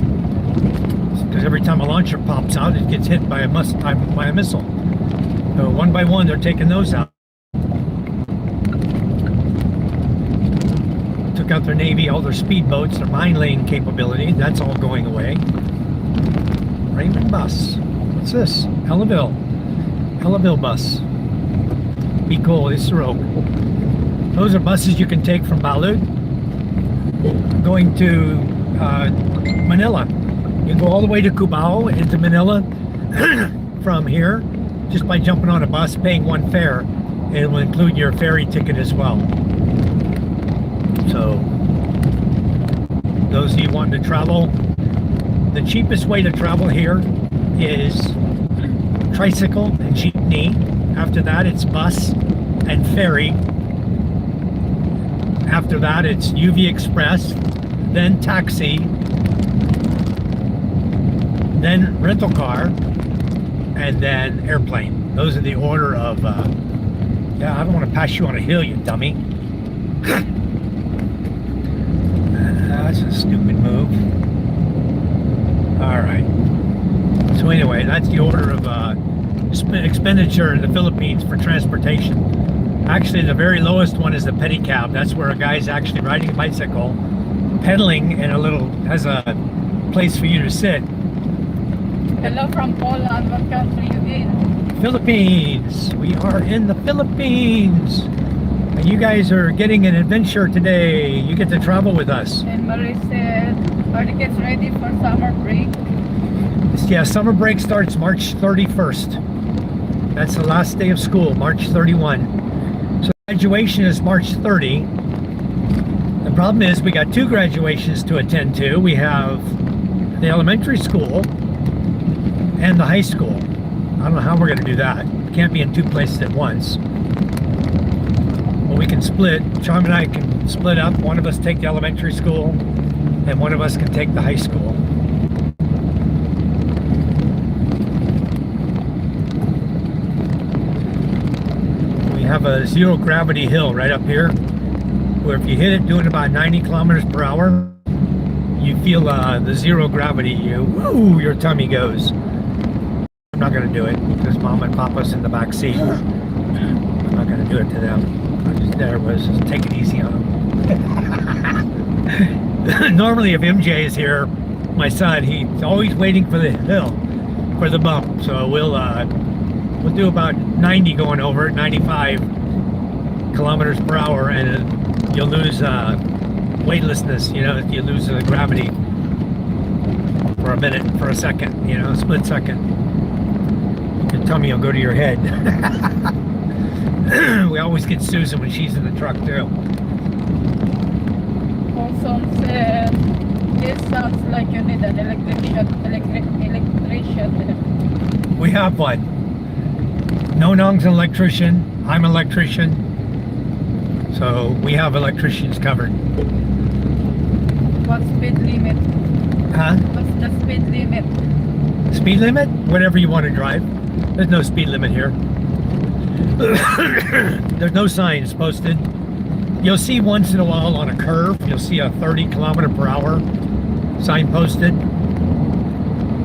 [SPEAKER 1] Because every time a launcher pops out, it gets hit by a missile. So one by one, they're taking those out. Took out their navy, all their speedboats, their mine lane capability. That's all going away. Raymond bus. What's this? Hellaville bus. Be cool. It's the rope. Those are buses you can take from Balud going to Manila. You can go all the way to Cubao into Manila from here just by jumping on a bus, paying one fare. It will include your ferry ticket as well. So those of you wanting to travel, the cheapest way to travel here is tricycle and jeepney. After that, it's bus and ferry. After that, it's UV Express, then taxi, then rental car, and then airplane. Those are the order of, yeah, I don't want to pass you on a hill, you dummy. That's a stupid move. All right. So anyway, that's the order of expenditure in the Philippines for transportation. Actually, the very lowest one is the pedicab. That's where a guy's actually riding a bicycle, pedaling, and has a place for you to sit.
[SPEAKER 2] Hello from Poland. What country you in?
[SPEAKER 1] Philippines. We are in the Philippines. And you guys are getting an adventure today. You get to travel with us.
[SPEAKER 2] And Marie said, are the kids ready for summer break?
[SPEAKER 1] Yeah, summer break starts March 31st. That's the last day of school, March 31. So graduation is March 30. The problem is we got two graduations to attend to. We have the elementary school and the high school. I don't know how we're going to do that. Can't be in two places at once. Well, we can split. Charm and I can split up. One of us take the elementary school and one of us can take the high school. We have a zero gravity hill right up here where if you hit it doing about 90 kilometers per hour, you feel the zero gravity. Your tummy goes. I'm not going to do it because Mom and Papa's in the back seat. I'm not going to do it to them. Just take it easy on them. Normally, if MJ is here, my son, he's always waiting for the hill, for the bump. So we'll do about 90 going over it, 95 kilometers per hour, and you'll lose weightlessness. You know, you lose gravity for a minute, for a second. You know, a split second. Your tummy will go to your head. We always get Susan when she's in the truck too.
[SPEAKER 2] Also said, this sounds like you need an electrician.
[SPEAKER 1] We have one. No Nong's an electrician. I'm an electrician. So we have electricians covered.
[SPEAKER 2] What speed limit?
[SPEAKER 1] Huh?
[SPEAKER 2] What's the speed limit?
[SPEAKER 1] Speed limit? Whatever you want to drive. There's no speed limit here. There's no signs posted. You'll see once in a while on a curve, you'll see a 30 kilometer per hour sign posted.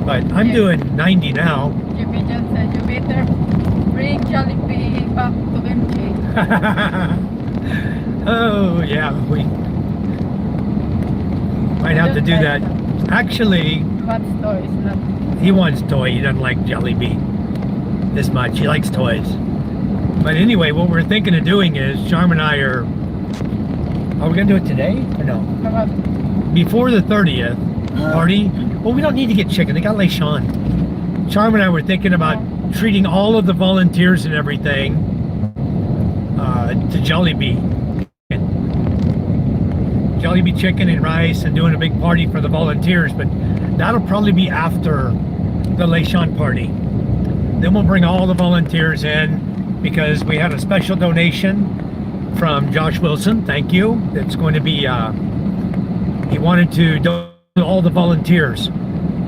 [SPEAKER 1] But I'm doing 90 now.
[SPEAKER 2] Jimmy John said you better bring Jollibee back to MJ.
[SPEAKER 1] Oh yeah, we might have to do that. Actually,
[SPEAKER 2] What store is not?
[SPEAKER 1] he wants toy. He doesn't like Jollibee this much. He likes toys. But anyway, what we're thinking of doing is, Charm and I are we going to do it today or no?
[SPEAKER 2] About
[SPEAKER 1] Before the 30th party, well, we don't need to get chicken. They got Leishon. Charm and I were thinking about treating all of the volunteers and everything to Jollibee. Jollibee chicken and rice and doing a big party for the volunteers, but that'll probably be after the Leishon party. Then we'll bring all the volunteers in because we had a special donation from Josh Wilson. Thank you. It's going to be, he wanted to donate to all the volunteers.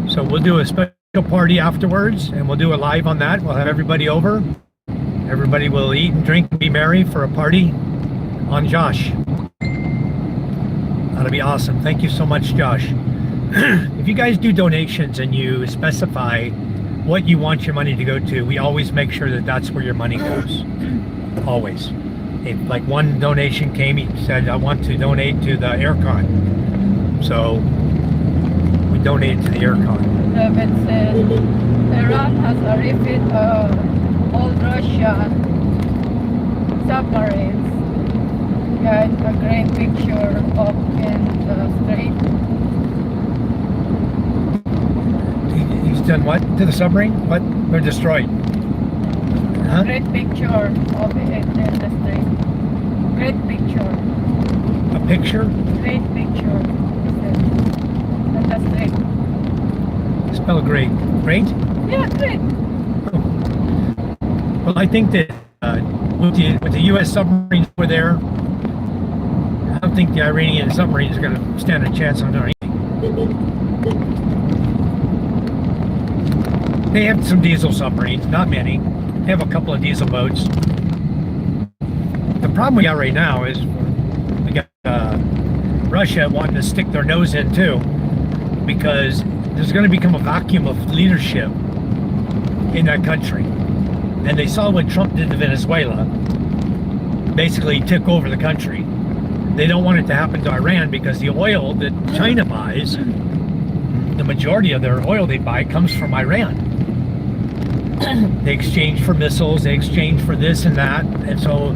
[SPEAKER 1] So we'll do a special party afterwards and we'll do a live on that. We'll have everybody over. Everybody will eat and drink and be merry for a party on Josh. That'll be awesome. Thank you so much, Josh. If you guys do donations and you specify what you want your money to go to, we always make sure that that's where your money goes. Always. If, like one donation came, he said, I want to donate to the aircon. So we donated to the aircon.
[SPEAKER 2] David said, Iran has a refit of old Russian submarines. Got a great picture up in the strait.
[SPEAKER 1] He's done what to the submarine? What? They're destroyed. Huh?
[SPEAKER 2] Great picture of it in the strait. Great picture.
[SPEAKER 1] A picture?
[SPEAKER 2] Great picture. And the strait.
[SPEAKER 1] Spell great. Great?
[SPEAKER 2] Yeah, great.
[SPEAKER 1] Well, I think that with the U.S. submarines over there, I don't think the Iranian submarines are going to stand a chance on doing anything. They have some diesel submarines, not many. They have a couple of diesel boats. The problem we got right now is we got Russia wanting to stick their nose in too, because there's going to become a vacuum of leadership in that country. And they saw what Trump did to Venezuela. Basically took over the country. They don't want it to happen to Iran because the oil that China buys, the majority of their oil they buy comes from Iran. They exchange for missiles, they exchange for this and that. And so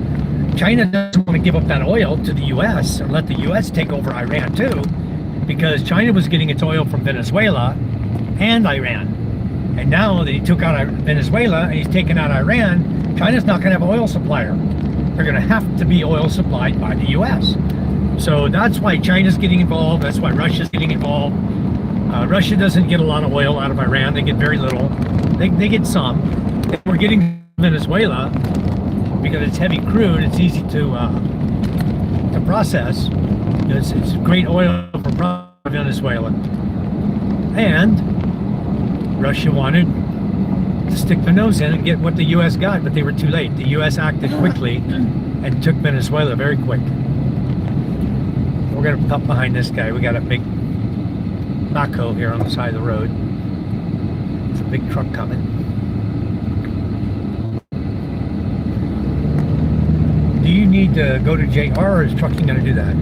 [SPEAKER 1] China doesn't want to give up that oil to the U.S. or let the U.S. take over Iran too, because China was getting its oil from Venezuela and Iran. And now that he took out Venezuela and he's taken out Iran, China's not going to have an oil supplier. They're going to have to be oil supplied by the U.S. So that's why China's getting involved. That's why Russia's getting involved. Russia doesn't get a lot of oil out of Iran. They get very little. They get some. We're getting Venezuela because it's heavy crude. It's easy to process. It's great oil for Venezuela. And Russia wanted to stick their nose in and get what the U.S. got, but they were too late. The U.S. acted quickly and took Venezuela very quick. We're going to pop behind this guy. We got a big backhoe here on the side of the road. It's a big truck coming. Do you need to go to JR or is trucking going to do that?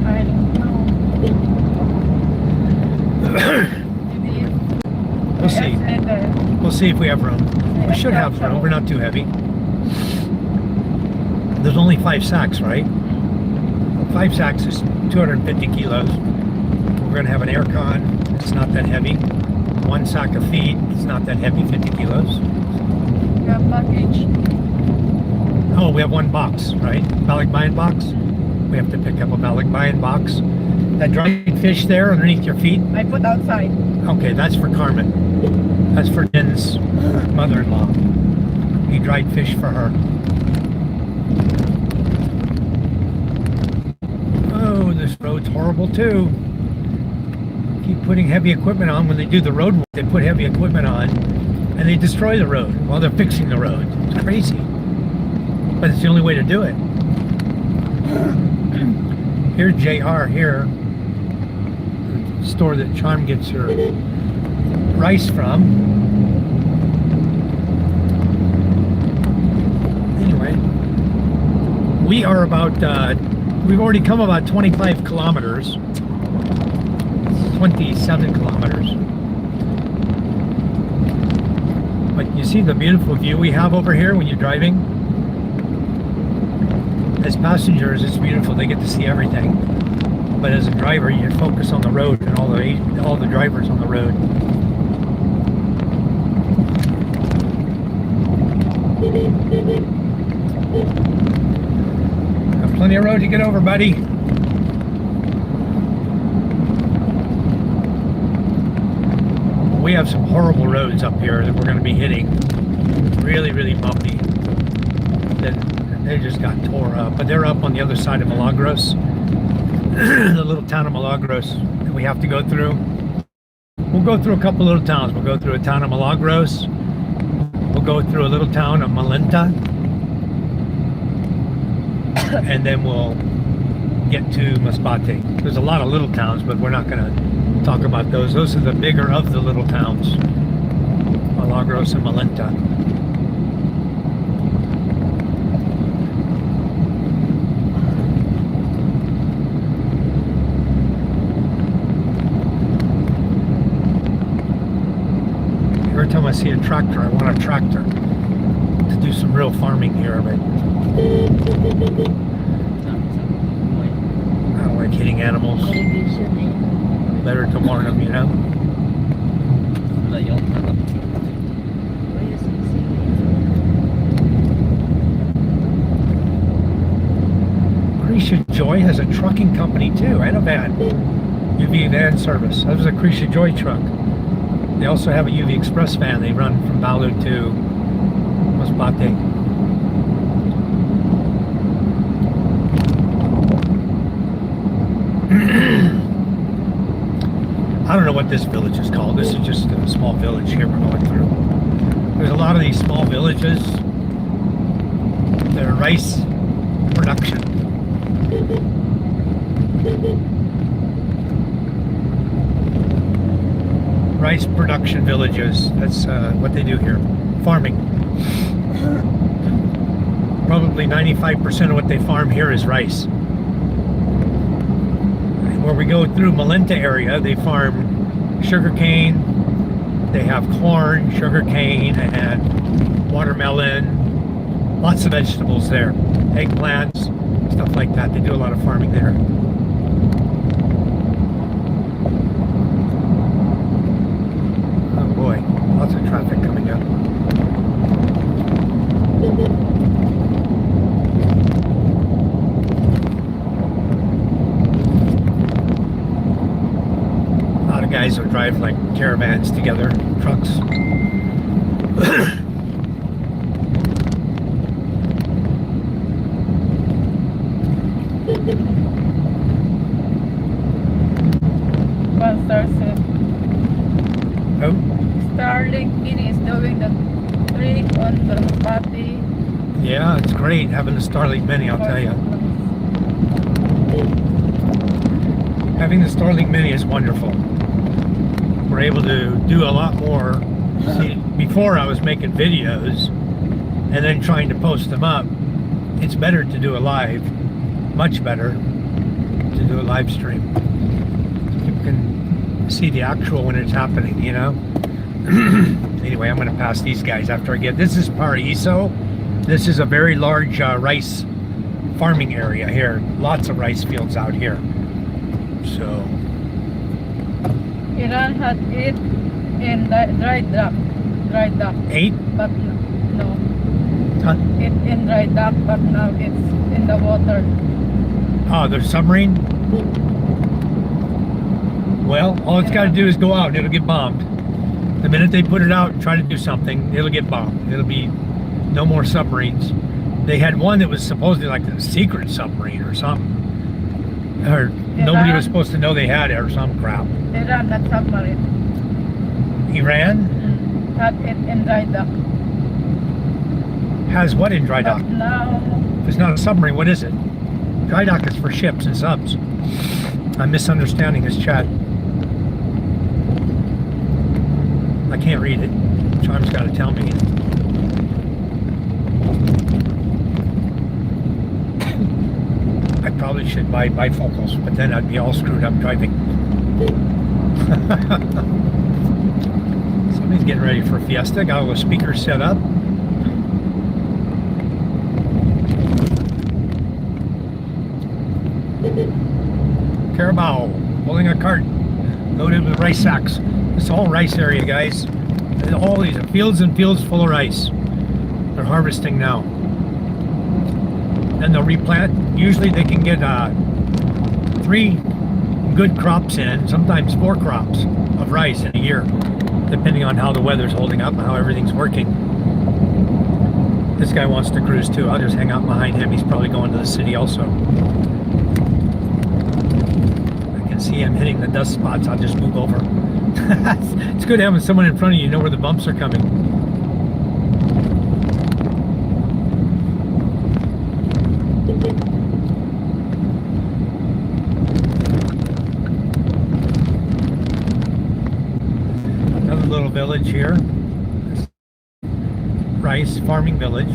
[SPEAKER 2] I don't know.
[SPEAKER 1] We'll see. We'll see if we have room. We should have room. We're not too heavy. There's only 5 sacks, right? 5 sacks is 250 kilos. We're going to have an aircon. It's not that heavy. 1 sack of feed. It's not that heavy, 50 kilos.
[SPEAKER 2] Your package.
[SPEAKER 1] Oh, we have 1 box, right? Balikbayan box. We have to pick up a Balikbayan box. That dried fish there underneath your feet.
[SPEAKER 2] I put outside.
[SPEAKER 1] Okay, that's for Carmen. That's for Jen's mother-in-law. He dried fish for her. Oh, this road's horrible too. Keep putting heavy equipment on. When they do the road work, they put heavy equipment on and they destroy the road while they're fixing the road. It's crazy. But it's the only way to do it. Here's JR here. The store that Charm gets her rice from. Anyway, we are about, we've already come about 25 kilometers. 27 kilometers. But you see the beautiful view we have over here when you're driving? As passengers, it's beautiful. They get to see everything. But as a driver, you focus on the road and all the drivers on the road. Got plenty of road to get over, buddy. We have some horrible roads up here that we're going to be hitting. really, really bumpy. Then they just got tore up. But they're up on the other side of Milagros, the little town of Milagros that we have to go through. We'll go through a couple little towns. We'll go through a town of Milagros. We'll go through a little town of Malenta. And then we'll get to Masbate. There's a lot of little towns, but we're not going to talk about those. Those are the bigger of the little towns. Milagros and Malenta. Every time I see a tractor, I want a tractor to do some real farming here, but I don't like hitting animals.
[SPEAKER 4] Television
[SPEAKER 1] Better to warn them, you know? Krisha Joy has a trucking company too, and a van. UV van service. That was a Krisha Joy truck. They also have a UV Express van. They run from Balud to Masbate. I don't know what this village is called. This is just a small village here we're going through. There's a lot of these small villages. They're rice production. Rice production villages. That's what they do here. Farming. Probably 95% of what they farm here is rice. Where we go through Malenta area, they farm sugarcane, they have corn, sugarcane, and watermelon, lots of vegetables there, eggplants, stuff like that. They do a lot of farming there. Oh boy, lots of traffic coming up. Guys who drive like caravans together, trucks.
[SPEAKER 2] One star said,
[SPEAKER 1] Oh,
[SPEAKER 2] Starlink Mini is doing the trick on the Masbate.
[SPEAKER 1] yeah, it's great having the Starlink Mini, I'll tell you. Having the Starlink Mini is wonderful. We're able to do a lot more. See, before I was making videos and then trying to post them up. It's better to do a live, much better to do a live stream. You can see the actual when it's happening, you know? Anyway, I'm going to pass these guys after I get, this is Paraiso. This is a very large rice farming area here. Lots of rice fields out here. So
[SPEAKER 2] Iran had it in dry dock.
[SPEAKER 1] 8?
[SPEAKER 2] But no.
[SPEAKER 1] Huh?
[SPEAKER 2] It in dry dock, but now it's in the water.
[SPEAKER 1] Oh, the submarine? Well, all it's got to do is go out and it'll get bombed. The minute they put it out and try to do something, it'll get bombed. It'll be no more submarines. They had one that was supposedly like a secret submarine or something. Or nobody was supposed to know they had it or some crap.
[SPEAKER 2] Iran, not submarine.
[SPEAKER 1] Iran
[SPEAKER 2] Had it in dry dock.
[SPEAKER 1] has what in dry dock?
[SPEAKER 2] But now,
[SPEAKER 1] If it's not a submarine, what is it? Dry dock is for ships and subs. I'm misunderstanding his chat. I can't read it. Charm's got to tell me. I probably should buy bifocals, but then I'd be all screwed up driving. Somebody's getting ready for Fiesta. Got all the speakers set up. Carabao pulling a cart loaded with rice sacks. This whole rice area, guys. And all these fields and fields full of rice. They're harvesting now. Then they'll replant. Usually they can get 3 good crops in, sometimes 4 crops of rice in a year, depending on how the weather's holding up and how everything's working. This guy wants to cruise too. I'll just hang out behind him. He's probably going to the city also. I can see him hitting the dust spots. I'll just move over. It's good having someone in front of you, know where the bumps are coming. Another little village here. Rice farming village.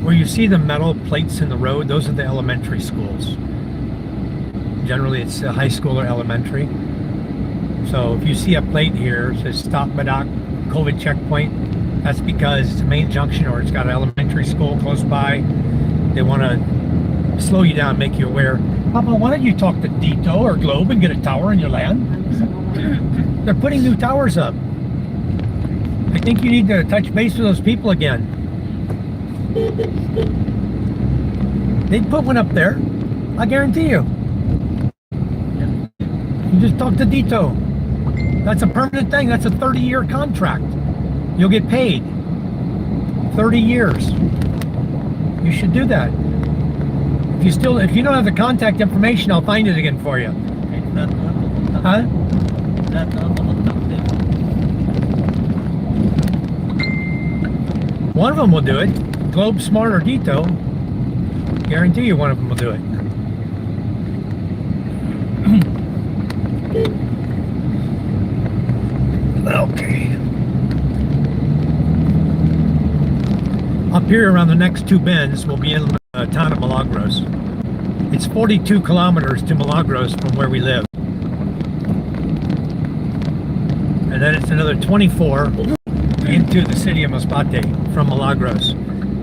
[SPEAKER 1] Where you see the metal plates in the road, those are the elementary schools. Generally it's a high school or elementary. So if you see a plate here that says Stop Badak COVID checkpoint, that's because it's a main junction or it's got an elementary school close by. They want to slow you down, make you aware. Papa, why don't you talk to Dito or Globe and get a tower in your land? They're putting new towers up. I think you need to touch base with those people again. They'd put one up there. I guarantee you. You just talk to Dito. That's a permanent thing. That's a 30-year contract. You'll get paid. 30 years. You should do that. If you don't have the contact information, I'll find it again for you. Huh? One of them will do it. Globe, Smart, or Dito. Guarantee you one of them will do it. Okay. Up here around the next two bends, we'll be in the town of Milagros. It's 42 kilometers to Milagros from where we live. And then it's another 24 into the city of Masbate from Milagros.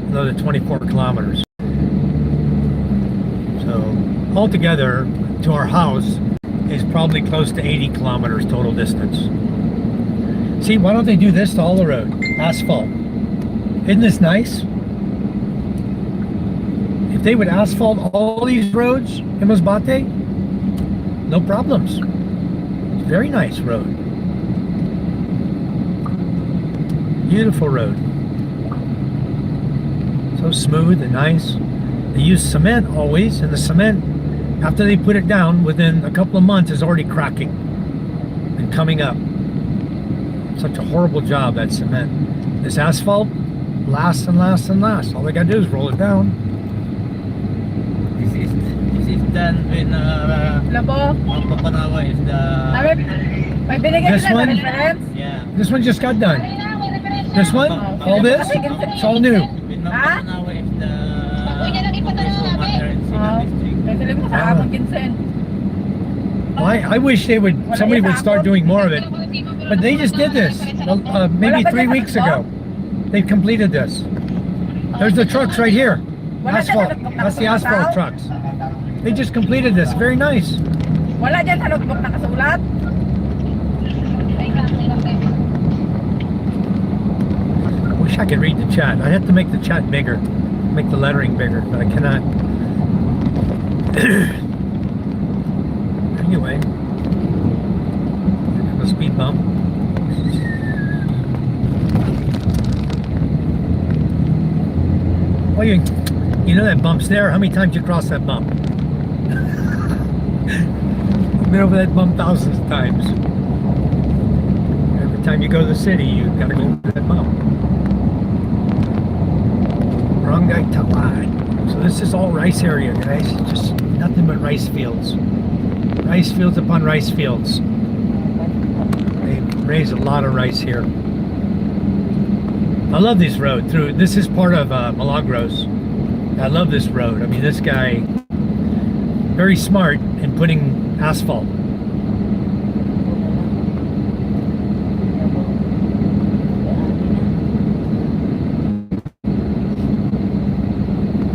[SPEAKER 1] Another 24 kilometers. So altogether to our house is probably close to 80 kilometers total distance. See, why don't they do this to all the road? Asphalt. Isn't this nice? If they would asphalt all these roads in Masbate, no problems. It's a very nice road. Beautiful road. So smooth and nice. They use cement always, and the cement, after they put it down, within a couple of months is already cracking and coming up. Such a horrible job, that cement. This asphalt lasts and lasts and lasts. All they gotta do is roll it down.
[SPEAKER 3] This is done when
[SPEAKER 2] Labo.
[SPEAKER 3] Panawa is the
[SPEAKER 2] May binigay
[SPEAKER 1] This
[SPEAKER 2] na
[SPEAKER 1] one?
[SPEAKER 2] reference?
[SPEAKER 3] yeah.
[SPEAKER 1] This one just got done. This one? All this? It's all new.
[SPEAKER 3] When
[SPEAKER 2] Ah?
[SPEAKER 3] Panawa is the matter in Sina district.
[SPEAKER 2] May sabi mo sa amang Vincent.
[SPEAKER 1] I wish they would, somebody would start doing more of it. But they just did this maybe 3 weeks ago. They completed this. There's the trucks right here. Asphalt. That's the asphalt trucks. They just completed this. Very nice.
[SPEAKER 2] Wala dyan sa notebook nakasulat.
[SPEAKER 1] Wish I could read the chat. I have to make the chat bigger, make the lettering bigger, but I cannot. Anyway, a speed bump. Well, you know that bump's there. How many times you cross that bump? I've been over that bump thousands of times. Every time you go to the city, you gotta go over that bump. Barangay Tawad. So this is all rice area, guys. Just nothing but rice fields. Rice fields upon rice fields. They raise a lot of rice here. I love this road through. This is part of Milagros. I love this road. I mean, this guy, very smart in putting asphalt.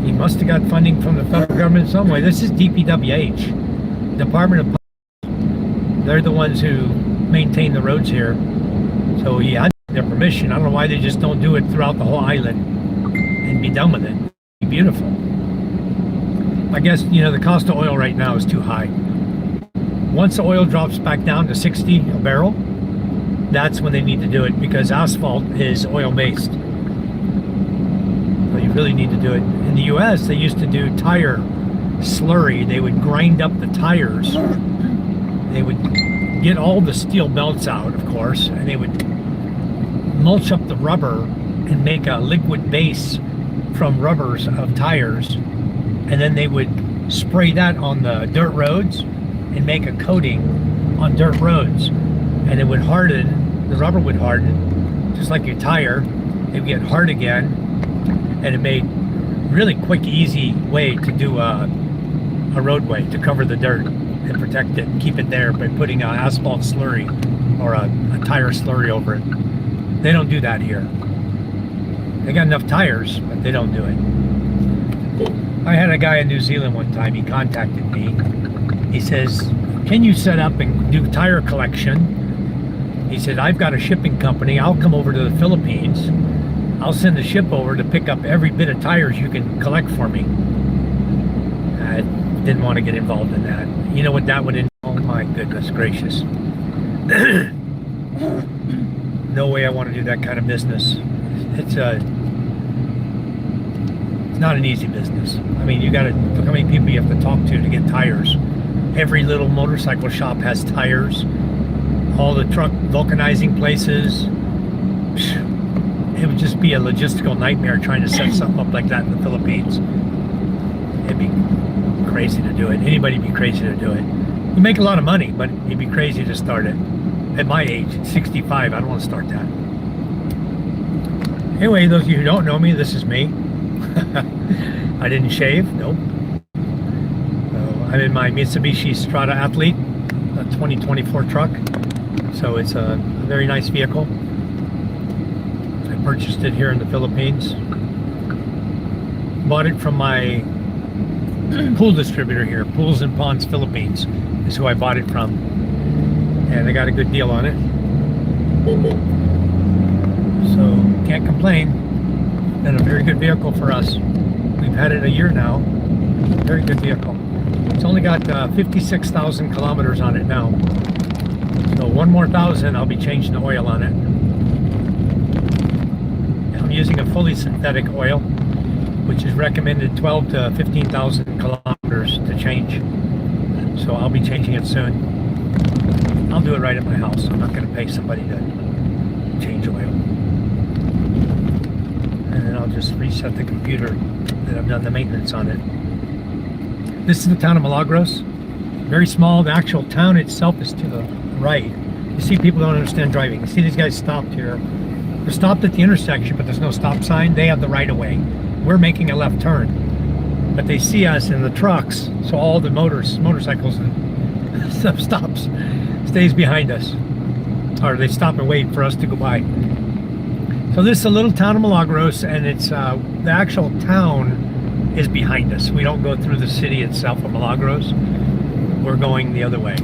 [SPEAKER 1] He must have got funding from the federal government some way. This is DPWH, Department of Public. They're the ones who maintain the roads here. So he had their permission. I don't know why they just don't do it throughout the whole island and be done with it. It'd be beautiful. I guess, you know, the cost of oil right now is too high. Once the oil drops back down to 60 a barrel, that's when they need to do it, because asphalt is oil based. So you really need to do it. In the US, they used to do tire slurry. They would grind up the tires. They would get all the steel belts out, of course, and they would mulch up the rubber and make a liquid base from rubbers of tires, and then they would spray that on the dirt roads and make a coating on dirt roads, and it would harden. The rubber would harden just like your tire. It would get hard again, and it made really quick, easy way to do a roadway, to cover the dirt and protect it and keep it there by putting an asphalt slurry or a tire slurry over it. They don't do that here. They got enough tires, but they don't do it. I had a guy in New Zealand one time. He contacted me. He says, can you set up and do tire collection? He said, I've got a shipping company. I'll come over to the Philippines. I'll send the ship over to pick up every bit of tires you can collect for me. I didn't want to get involved in that. You know what that would involve? Oh my goodness gracious. No way I want to do that kind of business. It's not an easy business. I mean, you got to look how many people you have to talk to get tires. Every little motorcycle shop has tires. All the truck vulcanizing places. It would just be a logistical nightmare trying to set something up like that in the Philippines. It'd be crazy to do it. Anybody'd be crazy to do it. You make a lot of money, but you'd be crazy to start it. At my age, 65, I don't want to start that. Anyway, those of you who don't know me, this is me. I didn't shave, nope. I'm in my Mitsubishi Strada Athlete, a 2024 truck. So it's a very nice vehicle. I purchased it here in the Philippines. Bought it from my pool distributor here, Pools and Ponds Philippines is who I bought it from. And I got a good deal on it. So can't complain. Been a very good vehicle for us. We've had it a year now. Very good vehicle. It's only got 56,000 kilometers on it now. So one more thousand, I'll be changing the oil on it. I'm using a fully synthetic oil, which is recommended 12 to 15,000 kilometers to change. So I'll be changing it soon. I'll do it right at my house. I'm not going to pay somebody to change oil. And then I'll just reset the computer that I've done the maintenance on it. This is the town of Milagros. Very small. The actual town itself is to the right. You see, people don't understand driving. You see these guys stopped here. They're stopped at the intersection, but there's no stop sign. They have the right of way. We're making a left turn. But they see us in the trucks, so all the motorcycles and stuff stops, stays behind us. Or they stop and wait for us to go by. So this is a little town of Milagros, and it's the actual town is behind us. We don't go through the city itself of Milagros. We're going the other way.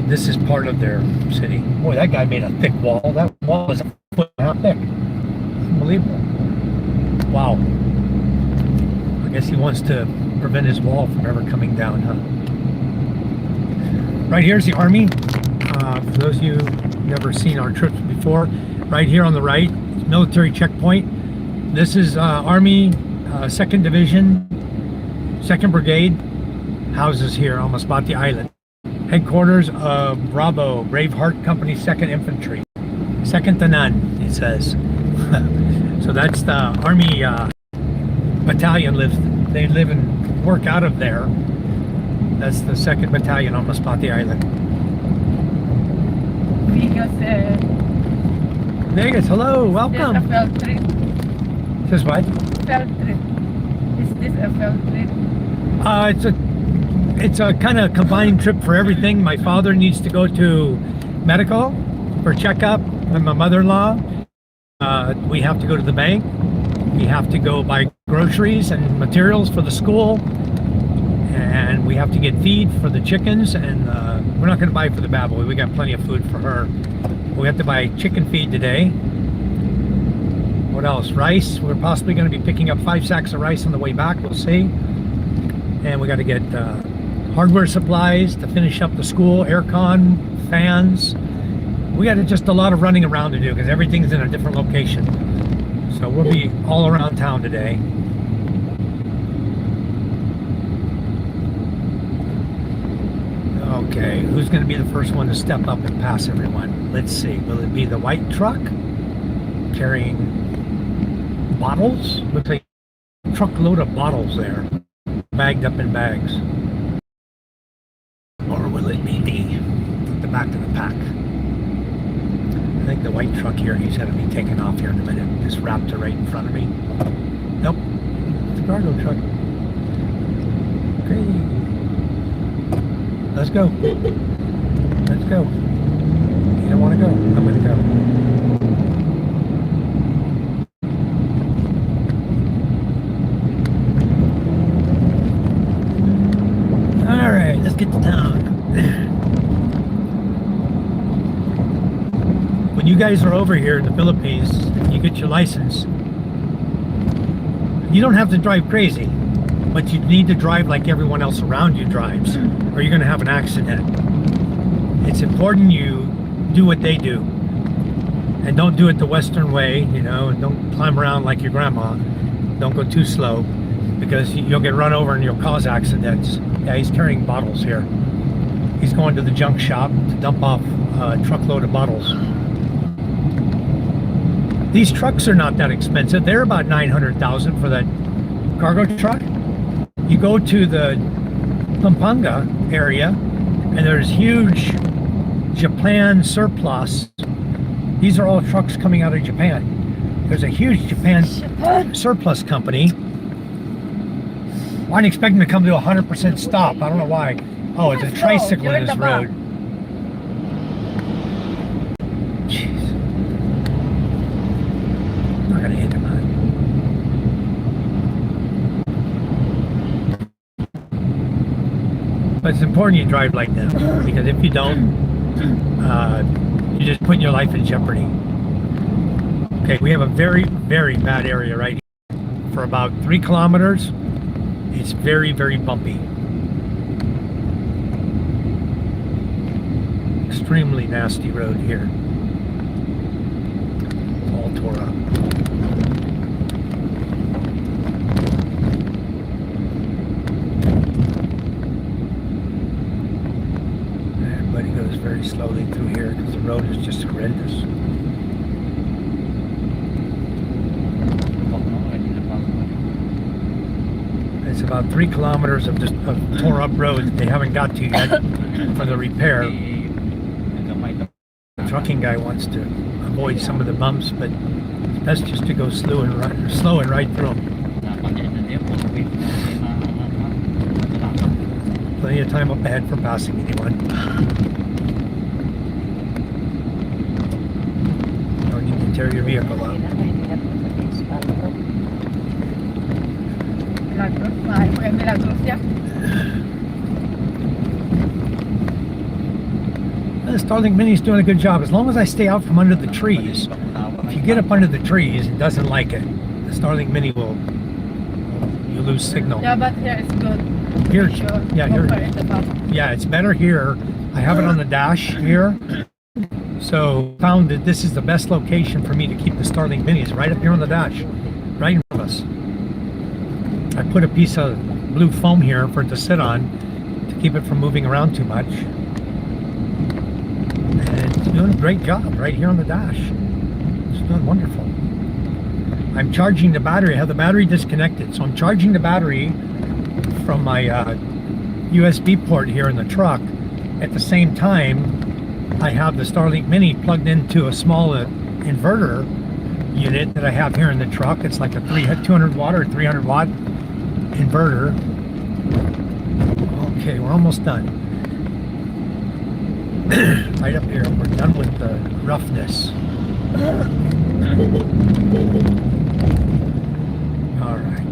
[SPEAKER 1] This is part of their city. Boy, that guy made a thick wall. That wall is a foot and a half thick. Unbelievable. Wow. I guess he wants to prevent his wall from ever coming down, huh? Right here's the Army. For those of you who've never seen our trips before, right here on the right, military checkpoint. This is Army 2nd Division, 2nd Brigade, houses here on Masbate Island. Headquarters of Bravo, Braveheart Company 2nd Infantry. Second to none, it says. So that's the Army battalion they live and work out of there. That's the 2nd Battalion on Masbate Island. Vegas, hello, welcome.
[SPEAKER 2] This a field trip.
[SPEAKER 1] Says what?
[SPEAKER 2] Field trip. Is this a field trip?
[SPEAKER 1] It's a kind of combined trip for everything. My father needs to go to medical for checkup, and my mother-in-law. We have to go to the bank. We have to go buy groceries and materials for the school, and we have to get feed for the chickens. And we're not going to buy for the Babel. We got plenty of food for her. We have to buy chicken feed today. What else? Rice. We're possibly going to be picking up 5 sacks of rice on the way back. We'll see. And we got to get hardware supplies to finish up the school, aircon, fans, we got just a lot of running around to do because everything's in a different location. So we'll be all around town today. Okay, who's going to be the first one to step up and pass everyone? Let's see. Will it be the white truck carrying bottles? Looks like a truckload of bottles there, bagged up in bags. Or will it be the back of the pack? I think the white truck here, he's going to be taking off here in a minute. This Raptor right in front of me. Nope, it's a cargo truck. Okay. Let's go. Let's go. You don't want to go? I'm going to go. All right, let's get to town. When you guys are over here in the Philippines, you get your license. You don't have to drive crazy, but you need to drive like everyone else around you drives, or you're going to have an accident. It's important you do what they do, and don't do it the Western way, you know, and don't climb around like your grandma. Don't go too slow, because you'll get run over and you'll cause accidents. Yeah, he's carrying bottles here. He's going to the junk shop to dump off a truckload of bottles. These trucks are not that expensive. They're about $900,000 for that cargo truck. You go to the Pampanga area, and there's huge Japan surplus. These are all trucks coming out of Japan. There's a huge Japan surplus company. I didn't expect them to come to 100% stop. I don't know why. Oh, it's a tricycle in this road. Jeez. I'm not gonna hit him, man. But it's important you drive like this, because if you don't, you're just putting your life in jeopardy. Okay, we have a very, very bad area right here. For about 3 kilometers, it's very, very bumpy. Extremely nasty road here. It's all tore up. Everybody goes very slowly through here because the road is just horrendous. It's about 3 kilometers of just tore up roads they haven't got to yet for the repair. The trucking guy wants to avoid some of the bumps, but it's best just to go slow and right through them. Plenty of time up ahead for passing anyone. You don't need to tear your vehicle up. The Starlink Mini's doing a good job. As long as I stay out from under the trees. If you get up under the trees, it doesn't like it. The Starlink Mini will, you lose signal.
[SPEAKER 2] Yeah, but here it's good.
[SPEAKER 1] Here,
[SPEAKER 2] Sure.
[SPEAKER 1] yeah, here. Yeah, it's better here. I have it on the dash here. So found that this is the best location for me to keep the Starlink Mini. It's right up here on the dash, right in front of us. I put a piece of blue foam here for it to sit on to keep it from moving around too much. And it's doing a great job right here on the dash. It's doing wonderful. I'm charging the battery. I have the battery disconnected, so I'm charging the battery from my USB port here in the truck. At the same time, I have the Starlink Mini plugged into a small inverter unit that I have here in the truck. It's like a 200 watt or 300 watt inverter. Okay, we're almost done. Right up here, we're done with the roughness. All right.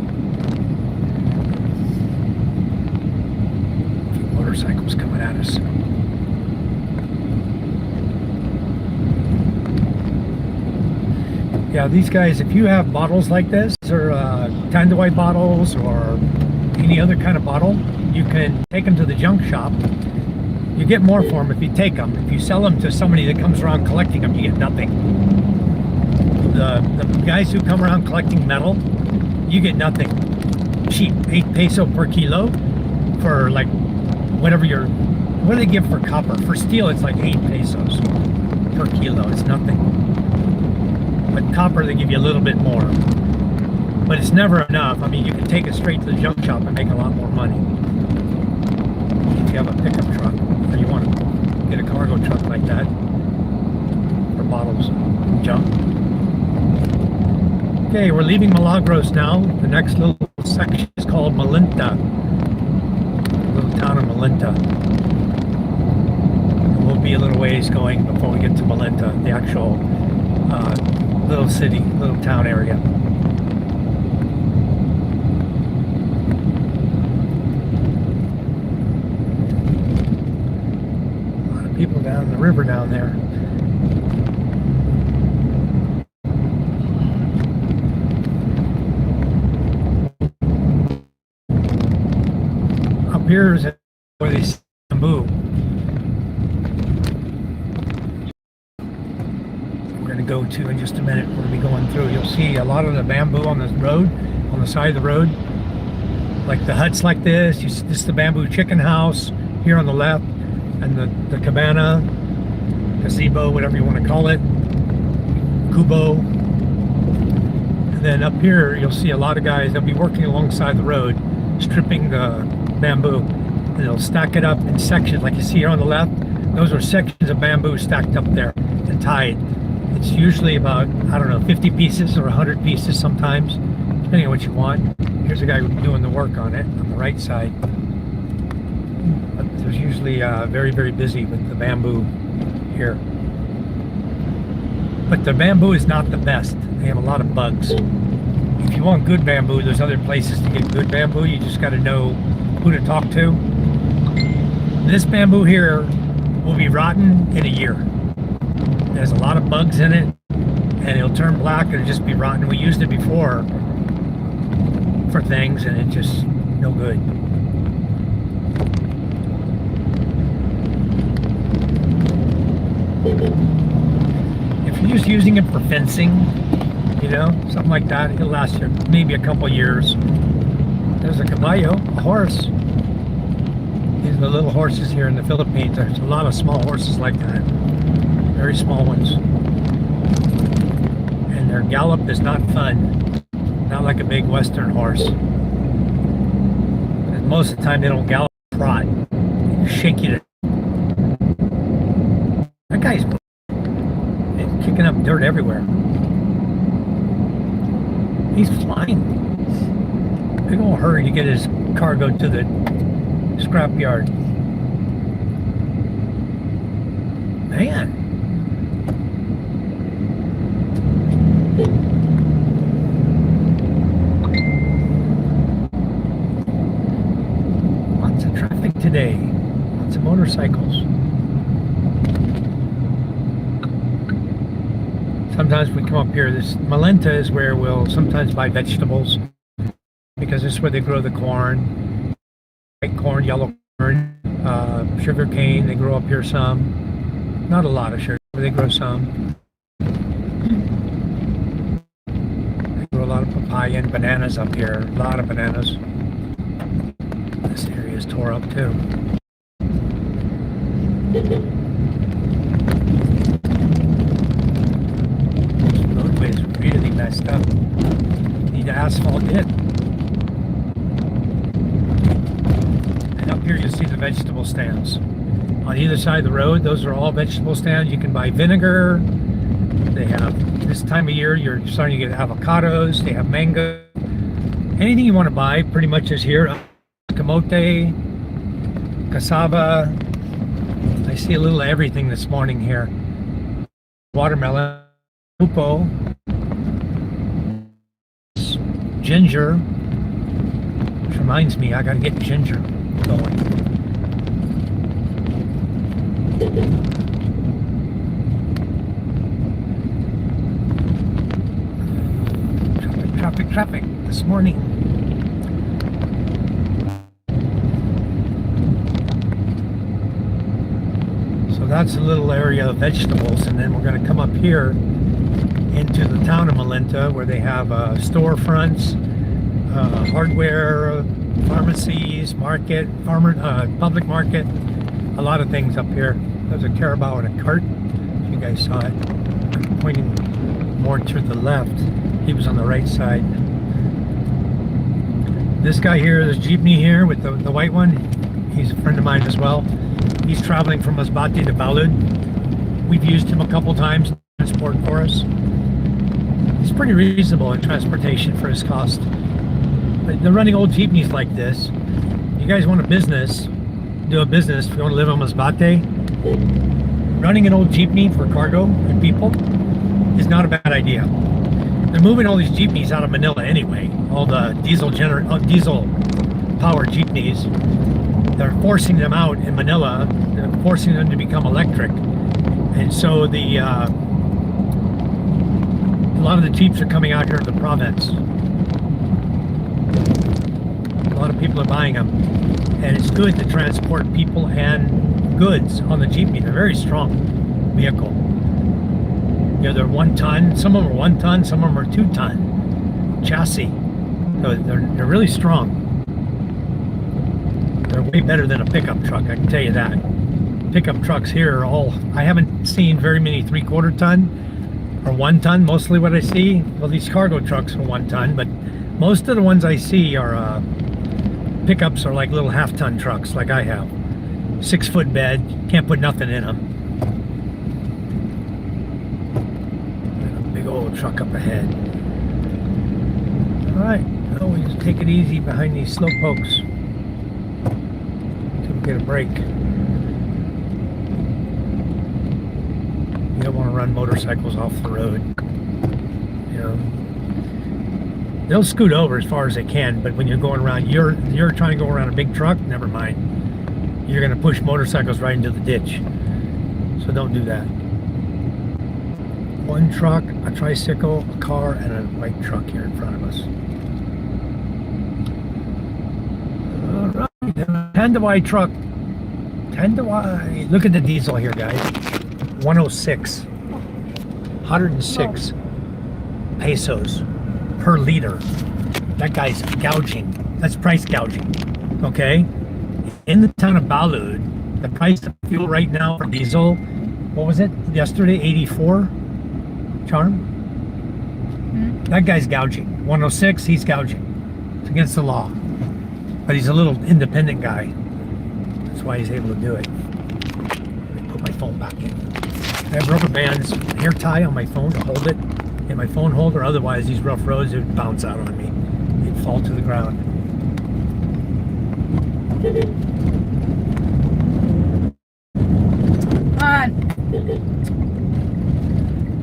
[SPEAKER 1] A few motorcycles coming at us. Yeah, these guys, if you have bottles like this, or Tanduay bottles, or any other kind of bottle, you can take them to the junk shop You get more for them if you take them. If you sell them to somebody that comes around collecting them, you get nothing. The guys who come around collecting metal, you get nothing. Cheap, 8 peso per kilo for like whatever what do they give for copper? For steel, it's like 8 pesos per kilo. It's nothing. But copper, they give you a little bit more. But it's never enough. I mean, you can take it straight to the junk shop and make a lot more money. If you have a pickup truck, or you want to get a cargo truck like that for bottles of junk. Okay, we're leaving Milagros now. The next little section is called Malinta. The little town of Malinta. We'll be a little ways going before we get to Malinta, the actual little city, little town area. A lot of people down the river down there. Up here is where they bamboo. Go to in just a minute. We're going to be going through. You'll see a lot of the bamboo on the road, on the side of the road, like the huts like this. This is the bamboo chicken house here on the left, and the cabana, gazebo, whatever you want to call it, kubo. And then up here you'll see a lot of guys. They'll be working alongside the road, stripping the bamboo, and they'll stack it up in sections like you see here on the left. Those are sections of bamboo stacked up there and tied. It's usually about, I don't know, 50 pieces or 100 pieces sometimes, depending on what you want. Here's a guy doing the work on it on the right side. But there's usually very, very busy with the bamboo here. But the bamboo is not the best. They have a lot of bugs. If you want good bamboo, there's other places to get good bamboo. You just got to know who to talk to. This bamboo here will be rotten in a year. There's a lot of bugs in it, and it'll turn black and it'll just be rotten. We used it before for things, and it's just no good. If you're just using it for fencing, you know, something like that, it'll last you maybe a couple years. There's a caballo, a horse. These are the little horses here in the Philippines. There's a lot of small horses like that. Very small ones. And their gallop is not fun. Not like a big Western horse. And most of the time they don't gallop, trot. They shake you to... That guy's kicking up dirt everywhere. He's flying. Big old hurry to get his cargo to the scrapyard. Man. Lots of traffic today. Lots of motorcycles. Sometimes we come up here. This Malinta is where we'll sometimes buy vegetables, because this is where they grow the corn. White corn, yellow corn, sugar cane. They grow up here some. Not a lot of sugar, but they grow some. They grow a lot of papaya and bananas up here. A lot of bananas. This area is tore up too. This roadway is really messed up. Need to asphalt it. And up here you'll see the vegetable stands. On either side of the road, those are all vegetable stands. You can buy vinegar. They have, this time of year, you're starting to get avocados. They have mango. Anything you want to buy pretty much is here. Camote, cassava. I see a little of everything this morning here. Watermelon, pupo, ginger. Which reminds me, I got to get ginger going. Traffic this morning. that's a little area of vegetables, and then we're going to come up here into the town of Malinta, where they have storefronts, hardware, pharmacies, market, public market, a lot of things up here. There's a carabao in a cart, if you guys saw it. I'm pointing more to the left. He was on the right side. This guy here, this jeepney here with the white one, he's a friend of mine as well. He's traveling from Masbate to Balud. We've used him a couple times to transport for us. He's pretty reasonable in transportation for his cost. But they're running old jeepneys like this. You guys want a business, do a business, if you want to live on Masbate, running an old jeepney for cargo and people is not a bad idea. They're moving all these jeepneys out of Manila anyway. All the diesel powered jeepneys. They're forcing them out in Manila. They're forcing them to become electric. And so a lot of the jeeps are coming out here to the province. A lot of people are buying them. And it's good to transport people and goods on the jeepney. They're a very strong vehicle. You know, they're 1 ton. Some of them are 1 ton. Some of them are 2 ton chassis. So they're really strong. They're way better than a pickup truck, I can tell you that. Pickup trucks here are all, I haven't seen very many 3/4 ton or 1 ton. Mostly what I see, well, these cargo trucks are 1 ton, but most of the ones I see are pickups are like little 1/2 ton trucks like I have. 6-foot bed, can't put nothing in them. Big old truck up ahead. All right, oh, we just take it easy behind these slow pokes till we get a break. You don't want to run motorcycles off the road. You know, they'll scoot over as far as they can, but when you're going around, you're trying to go around a big truck, never mind. You're going to push motorcycles right into the ditch. So don't do that. 1 truck, a tricycle, a car, and a white truck here in front of us. All right, Tandawai truck. Tandawai. Look at the diesel here, guys. 106. 106 pesos per liter. That guy's gouging. That's price gouging. Okay? In the town of Balud, the price of fuel right now for diesel, what was it? Yesterday, 84? Charm? That guy's gouging. 106, he's gouging. It's against the law. But he's a little independent guy. That's why he's able to do it. Let me put my phone back in. I have rubber bands, hair tie on my phone to hold it in my phone holder. Otherwise, these rough roads would bounce out on me. It'd fall to the ground.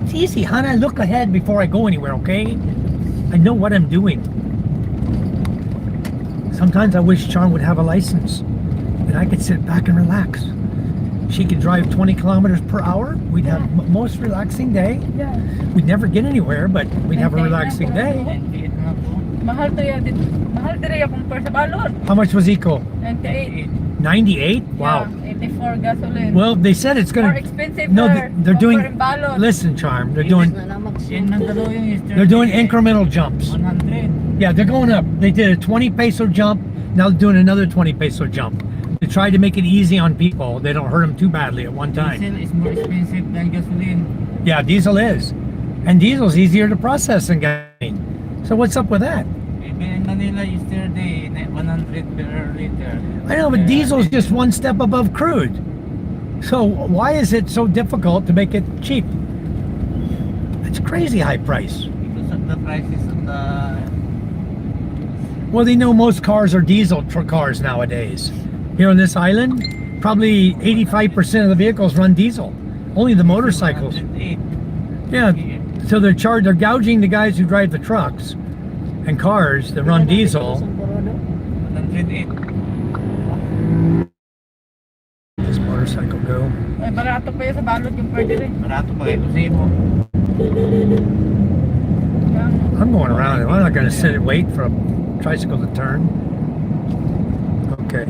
[SPEAKER 1] It's easy, Hannah. Look ahead before I go anywhere, okay? I know what I'm doing. Sometimes I wish Sean would have a license and I could sit back and relax. She could drive 20 kilometers per hour. We'd have most relaxing day.
[SPEAKER 2] Yeah.
[SPEAKER 1] We'd never get anywhere, but we'd have a relaxing day.
[SPEAKER 2] Mahal talaga akong per sa Balud.
[SPEAKER 1] How much was Eco?
[SPEAKER 2] 98.
[SPEAKER 1] 98? Wow.
[SPEAKER 2] Yeah, 84 gasoline.
[SPEAKER 1] Well, they said it's
[SPEAKER 2] More
[SPEAKER 1] gonna.
[SPEAKER 2] expensive
[SPEAKER 1] No,
[SPEAKER 2] per,
[SPEAKER 1] they're doing.
[SPEAKER 2] per Balud.
[SPEAKER 1] Listen, Charm. They're doing.
[SPEAKER 3] They're
[SPEAKER 1] They're doing incremental jumps.
[SPEAKER 3] 100.
[SPEAKER 1] Yeah, they're going up. They did a 20 peso jump. Now they're doing another 20 peso jump. They tried to make it easy on people. They don't hurt them too badly at one time.
[SPEAKER 3] Diesel is more expensive than gasoline.
[SPEAKER 1] Yeah, diesel is. And diesel's easier to process than gasoline. So what's up with that?
[SPEAKER 3] Even in Manila yesterday, 100 per liter.
[SPEAKER 1] I know, but diesel's just one step above crude. So why is it so difficult to make it cheap? It's crazy high price.
[SPEAKER 3] Because of the prices of the...
[SPEAKER 1] Well, they know most cars are diesel cars nowadays. Here on this island, probably 85% of the vehicles run diesel. Only the motorcycles.
[SPEAKER 3] 108.
[SPEAKER 1] Yeah, so they're gouging the guys who drive the trucks and cars that run diesel.
[SPEAKER 3] 108.
[SPEAKER 1] This motorcycle go.
[SPEAKER 2] Ay, barato pa yun sa Balud yung per dire.
[SPEAKER 3] Barato pa ito sa ibo.
[SPEAKER 1] I'm going around it. I'm not going to sit and wait for a tricycle to turn. Okay.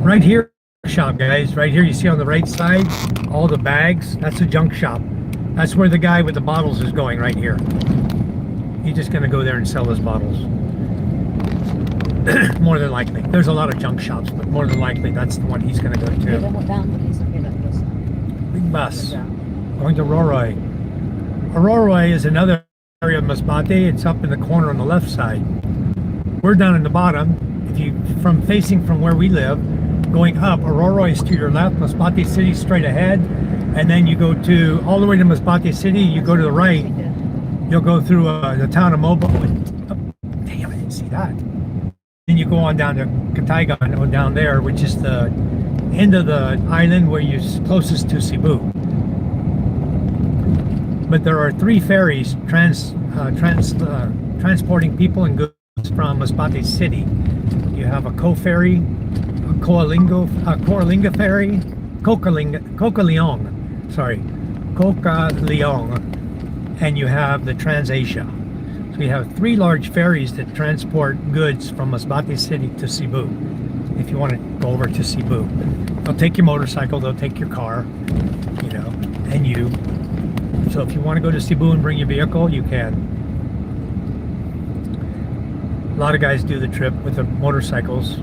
[SPEAKER 1] Right here shop, guys. Right here, you see on the right side, all the bags. That's a junk shop. That's where the guy with the bottles is going right here. He's just gonna go there and sell his bottles. More than likely. There's a lot of junk shops, but more than likely, that's the one he's gonna go
[SPEAKER 4] Kaya
[SPEAKER 1] to.
[SPEAKER 4] mo down mo rin sa Pilatos.
[SPEAKER 1] Big bus. Going to Roroy. Roroy is another area of Masbate. It's up in the corner on the left side. We're down in the bottom. If you facing from where we live, going up, Roroy is to your left, Masbate City straight ahead, and then you go to all the way to Masbate City. You go to the right. You'll go through the town of Mobile. Oh, damn, I didn't see that. Then you go on down to Kataigan, or down there, which is the end of the island where you're closest to Cebu. But there are 3 ferries transporting people and goods from Masbate City. You have a co-ferry, a Coalinga ferry, Coca-Leong, and you have the Trans-Asia. So you have 3 large ferries that transport goods from Masbate City to Cebu. If you want to go over to Cebu, they'll take your motorcycle, they'll take your car, you know, and you. So if you want to go to Cebu and bring your vehicle, you can. A lot of guys do the trip with their motorcycles.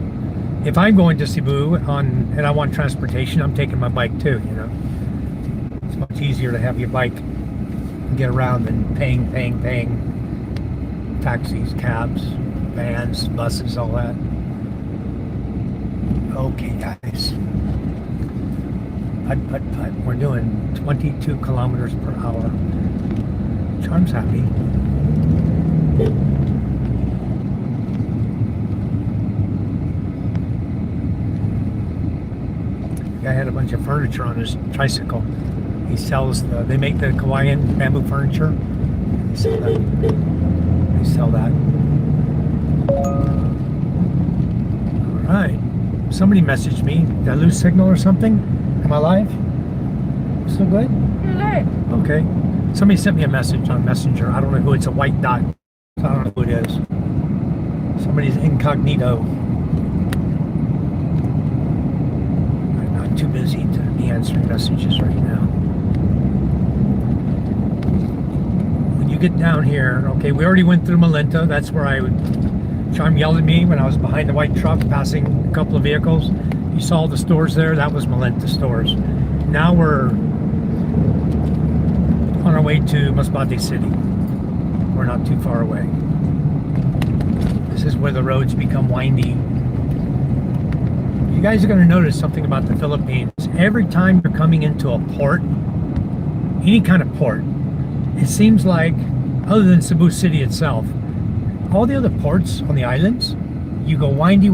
[SPEAKER 1] If I'm going to Cebu and I want transportation, I'm taking my bike too, you know. It's much easier to have your bike and get around than paying taxis, cabs, vans, buses, all that. Okay, guys. Putt. We're doing 22 kilometers per hour. Charm's happy. The guy had a bunch of furniture on his tricycle. He sells they make the Hawaiian bamboo furniture. They sell that. All right. Somebody messaged me. Did I lose signal or something? Am I live? Still good?
[SPEAKER 2] You're live.
[SPEAKER 1] Okay. Somebody sent me a message on Messenger. I don't know who. It's a white dot. So I don't know who it is. Somebody's incognito. I'm not too busy to be answering messages right now. When you get down here, okay, we already went through Malenta. That's where Charm yelled at me when I was behind the white truck passing a couple of vehicles. You saw the stores there. That was Malenta stores. Now we're on our way to Masbate City. We're not too far away. This is where the roads become windy. You guys are going to notice something about the Philippines. Every time you're coming into a port, any kind of port, it seems like, other than Cebu City itself, all the other ports on the islands, you go windy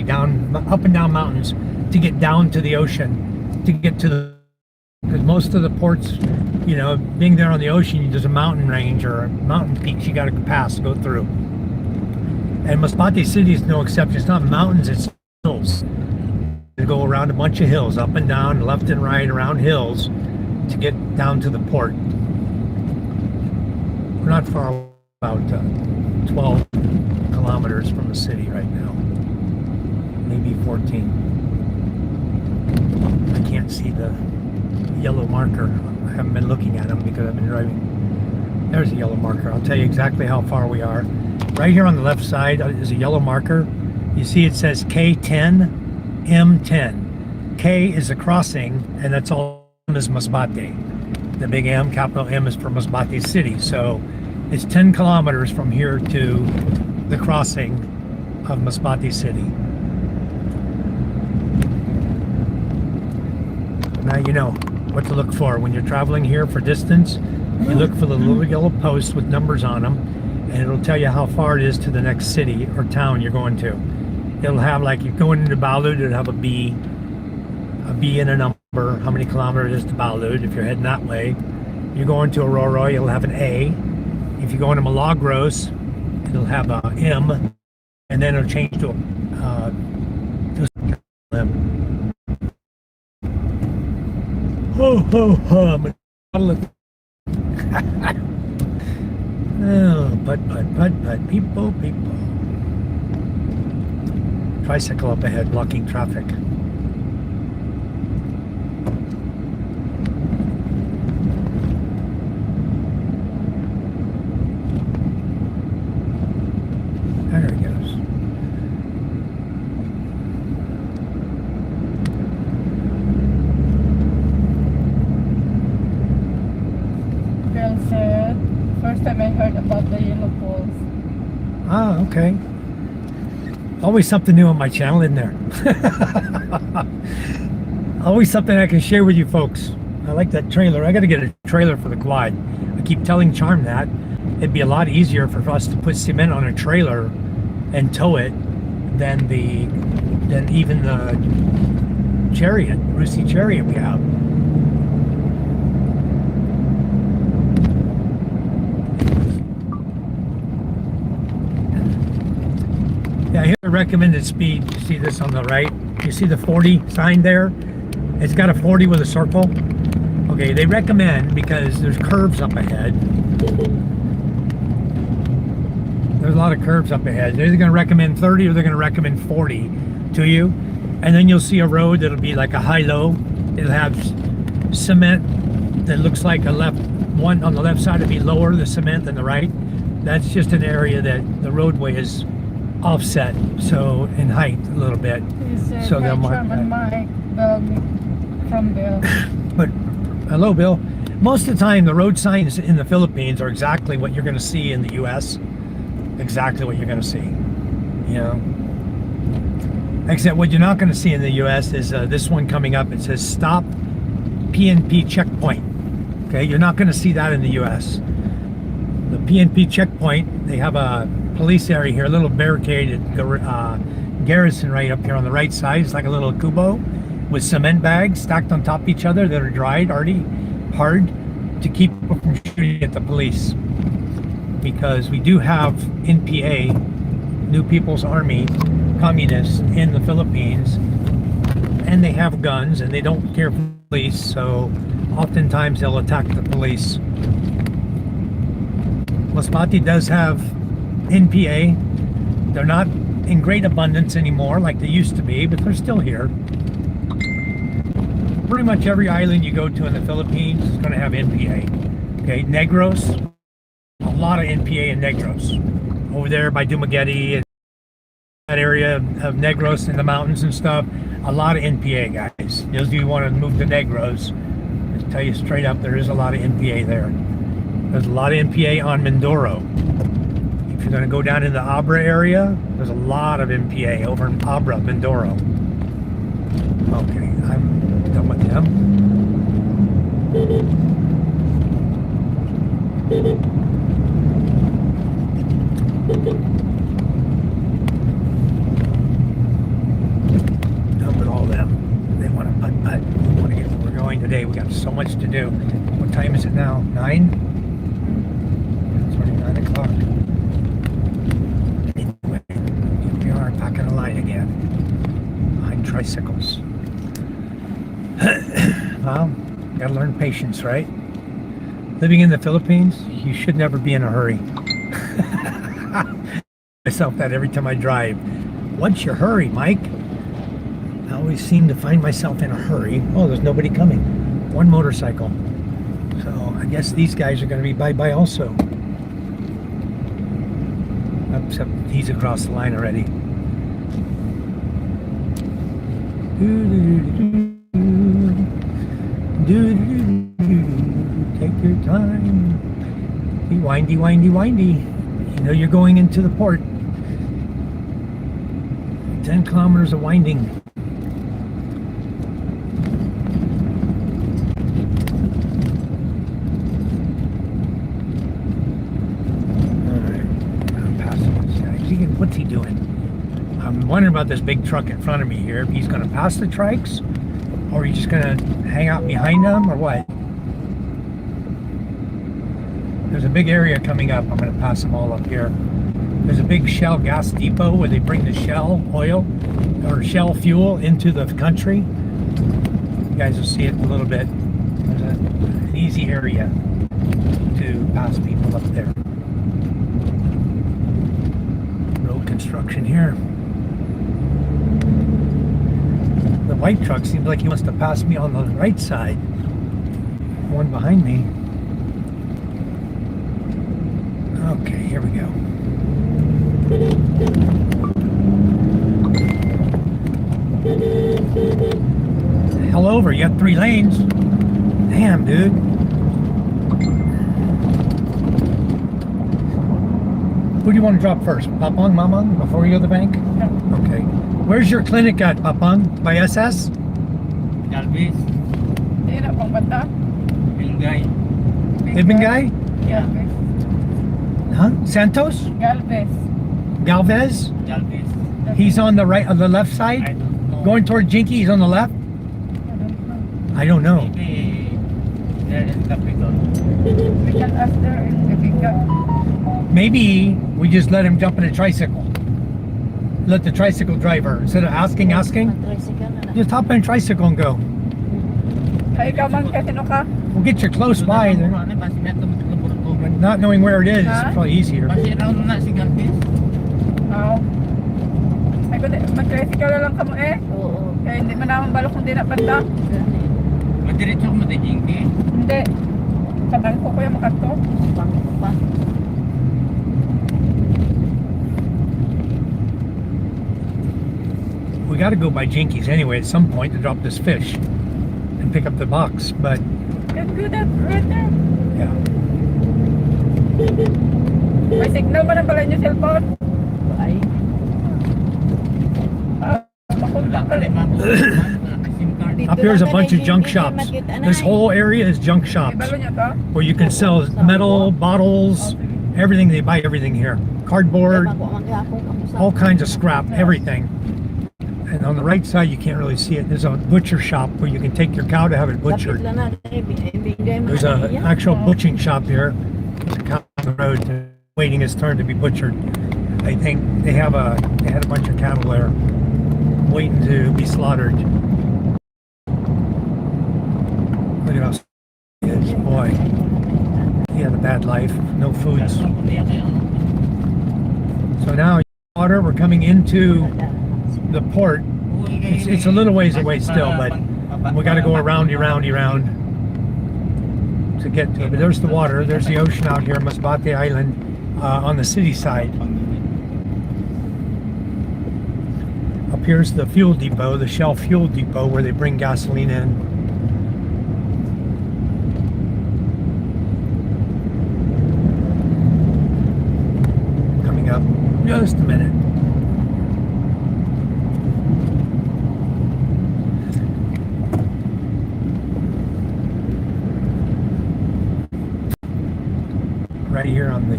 [SPEAKER 1] down, up and down mountains to get down to the ocean, to get to the, because most of the ports, you know, being there on the ocean, there's a mountain range or mountain peaks you got to pass, go through. And Masbate City is no exception. It's not mountains, it's hills. You go around a bunch of hills, up and down, left and right, around hills to get down to the port. We're not far, about 12 kilometers from the city right now, maybe 14. I can't see the yellow marker. I haven't been looking at them because I've been driving. There's a yellow marker. I'll tell you exactly how far we are. Right here on the left side is a yellow marker. You see it says K10, M10. K is a crossing, and that's all is Masbate. The big M, capital M, is for Masbate City. So it's 10 kilometers from here to the crossing of Masbate City. Now you know what to look for when you're traveling here for distance. You look for the little yellow posts with numbers on them, and it'll tell you how far it is to the next city or town you're going to. It'll have, like, you're going into Balud, it'll have a B and a number, how many kilometers it is to Balud if you're heading that way. You're going to Aurora, it'll have an A. If you go into Milagros, it'll have a M, and then it'll change to a M. Ho ho ho! Oh, but people. Tricycle up ahead, blocking traffic.
[SPEAKER 2] first time I heard about the yellow falls.
[SPEAKER 1] Ah, okay. Always something new on my channel, isn't there? Always something I can share with you folks. I like that trailer. I got to get a trailer for the quad. I keep telling Charm that it'd be a lot easier for us to put cement on a trailer and tow it than even the Chariot, Rusi Chariot we have. Yeah, here's the recommended speed. You see this on the right? You see the 40 sign there? It's got a 40 with a circle. Okay, they recommend, because there's curves up ahead. There's a lot of curves up ahead. They're either going to recommend 30 or they're going to recommend 40 to you. And then you'll see a road that'll be like a high-low. It'll have cement that looks like a left one on the left side will be lower, the cement, than the right. That's just an area that the roadway is offset, so in height a little bit.
[SPEAKER 2] He said,
[SPEAKER 1] So
[SPEAKER 2] hi,
[SPEAKER 1] they'll mark
[SPEAKER 2] Charm and
[SPEAKER 1] that.
[SPEAKER 2] Mike, Bill, from Bill.
[SPEAKER 1] But hello, Bill. Most of the time, the road signs in the Philippines are exactly what you're going to see in the U.S. Exactly what you're going to see. You know. Except what you're not going to see in the U.S. is this one coming up. It says "Stop PNP Checkpoint." Okay, you're not going to see that in the U.S. The PNP checkpoint, they have a police area here, a little barricaded garrison right up here on the right side. It's like a little kubo with cement bags stacked on top of each other that are dried already hard to keep people from shooting at the police. Because we do have NPA, New People's Army, communists in the Philippines, and they have guns and they don't care for the police, so oftentimes they'll attack the police. Masbate does have NPA. They're not in great abundance anymore like they used to be, but they're still here. Pretty much every island you go to in the Philippines is going to have NPA. Okay, Negros, a lot of NPA in Negros. Over there by Dumaguete and that area of Negros in the mountains and stuff, a lot of NPA, guys. Those of you who want to move to Negros, I'll tell you straight up, there is a lot of NPA there. There's a lot of NPA on Mindoro. If you're going to go down in the Abra area, there's a lot of NPA over in Abra, Mindoro. Okay, I'm done with them. Done with all them. They want to putt-putt. We want to get where we're going today. We got so much to do. What time is it now? 9? It's already 9 o'clock. Anyway, here we are back in the line again. Behind tricycles. Well, gotta learn patience, right? Living in the Philippines, you should never be in a hurry. Myself that every time I drive. What's your hurry, Mike? I always seem to find myself in a hurry. Oh, there's nobody coming. One motorcycle. So I guess these guys are going to be bye-bye also. Except he's across the line already. Take your time. Be windy, windy, windy. You know you're going into the port. 10 kilometers of winding. Alright, I'm passing this guy. What's he doing? I'm wondering about this big truck in front of me here. If he's going to pass the trikes, or he's just going to hang out behind them, or what? There's a big area coming up. I'm going to pass them all up here. There's a big Shell gas depot where they bring the Shell oil or Shell fuel into the country. You guys will see it in a little bit. There's an easy area to pass people up there. Road construction here. The white truck seems like he wants to pass me on the right side. One behind me. Okay, here we go. Hell over, you got 3 lanes. Damn, dude. Who do you want to drop first? Papang, Mamang, before you go to the bank? Okay. Where's your clinic at, Papang? By SS?
[SPEAKER 3] Galvez,
[SPEAKER 2] Hindi na pang banda.
[SPEAKER 3] Bilgay.
[SPEAKER 1] Ibingay?
[SPEAKER 3] Yeah.
[SPEAKER 2] Galvez.
[SPEAKER 1] Huh? Santos?
[SPEAKER 2] Galvez.
[SPEAKER 1] Galvez?
[SPEAKER 3] Galvez.
[SPEAKER 1] He's on the right, on the left
[SPEAKER 3] I
[SPEAKER 1] side?
[SPEAKER 3] don't know.
[SPEAKER 1] Going toward Jinky, he's on the left? I don't know.
[SPEAKER 3] Maybe there is Capitol.
[SPEAKER 2] We can ask there in the big guy.
[SPEAKER 1] Maybe we just let him jump in a tricycle. Let the tricycle driver, instead of asking,
[SPEAKER 4] Tricycle na lang.
[SPEAKER 1] just hop in a tricycle and go.
[SPEAKER 2] Ay, ikaw man kasi no ka?
[SPEAKER 1] We'll get you close by. They're not knowing where it is, it's probably easier.
[SPEAKER 3] Pasiraw na si Galvez.
[SPEAKER 2] Oo. Ay, kundi, mag-tricycle na lang ka mo eh.
[SPEAKER 4] Oo.
[SPEAKER 2] Kaya hindi man naman balok kung di na banda.
[SPEAKER 3] Madiretso ko madajingki.
[SPEAKER 2] Hindi. Kadang ko kuya makato.
[SPEAKER 4] Bangko pa.
[SPEAKER 1] We got to go by Jinkies anyway at some point to drop this fish and pick up the box. But
[SPEAKER 2] Can do that right there.
[SPEAKER 1] yeah,
[SPEAKER 2] May signal ba ng pala yung cellphone?
[SPEAKER 4] Ay.
[SPEAKER 3] Wala ka rin SIM card.
[SPEAKER 1] up here's a bunch of junk shops. This whole area is junk shops
[SPEAKER 2] Ibalo niya to?
[SPEAKER 1] where you can sell metal bottles, everything. They buy everything here, cardboard, all kinds of scrap, everything. And on the right side, you can't really see it. There's a butcher shop where you can take your cow to have it butchered. There's an actual butchering shop here. There's a cow on the road waiting his turn to be butchered. I think they had a bunch of cattle there waiting to be slaughtered. Look at how he is, boy. He had a bad life, no foods. So now water, we're coming into the port. It's a little ways away still, but we got to go around to get to it. But there's the water. There's the ocean out here, Masbate Island, on the city side. Up here's the fuel depot, the Shell fuel depot, where they bring gasoline in. Coming up just a minute. Right here on the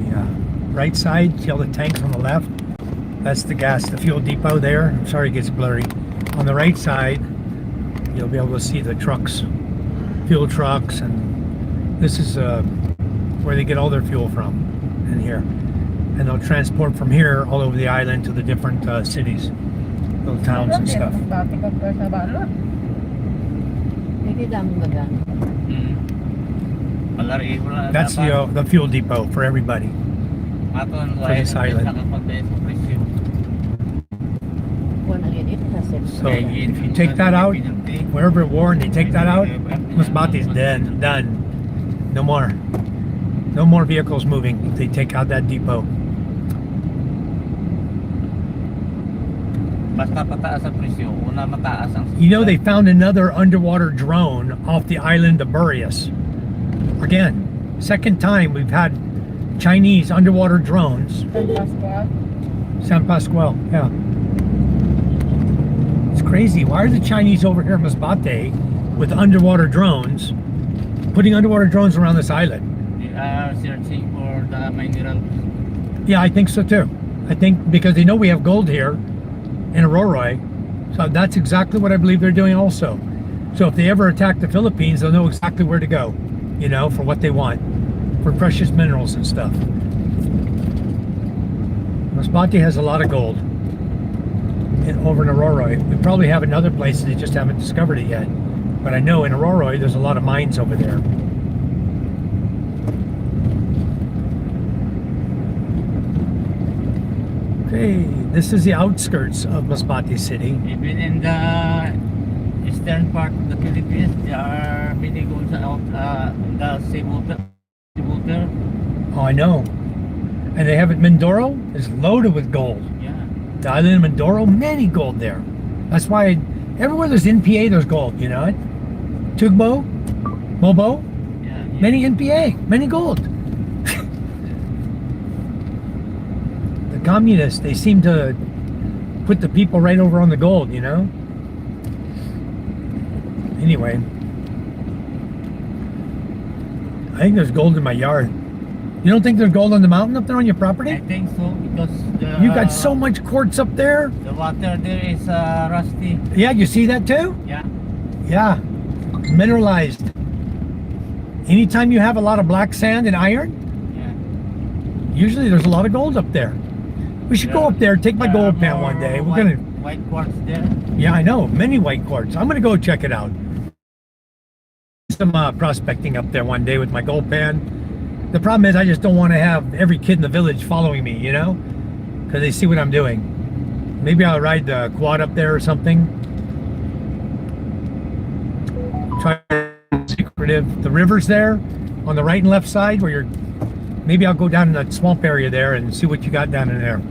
[SPEAKER 1] right side, see all the tanks on the left? That's the gas, the fuel depot there. I'm sorry it gets blurry. On the right side, you'll be able to see the trucks, fuel trucks, and this is where they get all their fuel from, in here. And they'll transport from here all over the island to the different cities, little towns and stuff.
[SPEAKER 2] Masbate compare sa Balud.
[SPEAKER 1] That's the fuel depot for everybody. For this island. So if you take that out, wherever war and they take that out, Masbate's dead, done. No more. No more vehicles moving if they take out that depot. You know, they found another underwater drone off the island of Burias. Again, second time we've had Chinese underwater drones. San Pascual, yeah. It's crazy. Why are the Chinese over here in Masbate with underwater drones, putting underwater drones around this island?
[SPEAKER 3] They are searching for the minerals.
[SPEAKER 1] Yeah, I think so too. I think because they know we have gold here in Aroroy, so that's exactly what I believe they're doing also. So if they ever attack the Philippines, they'll know exactly where to go, you know, for what they want, for precious minerals and stuff. Masbate has a lot of gold over in Aroroy. We probably have in other places, they just haven't discovered it yet. But I know in Aroroy, there's a lot of mines over there. Okay, this is the outskirts of Masbate City.
[SPEAKER 3] Even in the eastern part of the Philippines, there are many golds out in the seawater.
[SPEAKER 1] Oh, I know. And they have it Mindoro is loaded with gold.
[SPEAKER 3] Yeah.
[SPEAKER 1] The island of Mindoro, many gold there. That's why everywhere there's NPA, there's gold, you know it? Tugbo, Mobo,
[SPEAKER 3] Yeah.
[SPEAKER 1] many NPA, many gold. communists, they seem to put the people right over on the gold, you know? Anyway, I think there's gold in my yard. You don't think there's gold on the mountain up there on your
[SPEAKER 3] I
[SPEAKER 1] property?
[SPEAKER 3] think so because
[SPEAKER 1] You got so much quartz up there.
[SPEAKER 3] the water there is rusty.
[SPEAKER 1] Yeah, you see that too?
[SPEAKER 3] Yeah.
[SPEAKER 1] Yeah, mineralized. Anytime you have a lot of black sand and iron,
[SPEAKER 3] Yeah.
[SPEAKER 1] usually there's a lot of gold up there. We should go up there, take my gold pan one day. We're gonna,
[SPEAKER 3] white quartz there.
[SPEAKER 1] yeah, I know, many white quartz. I'm gonna go check it out. Some prospecting up there one day with my gold pan. The problem is I just don't want to have every kid in the village following me, you know, because they see what I'm doing. Maybe I'll ride the quad up there or something. Try secretive. The river's there on the right and left side where you're. Maybe I'll go down in that swamp area there and see what you got down in there.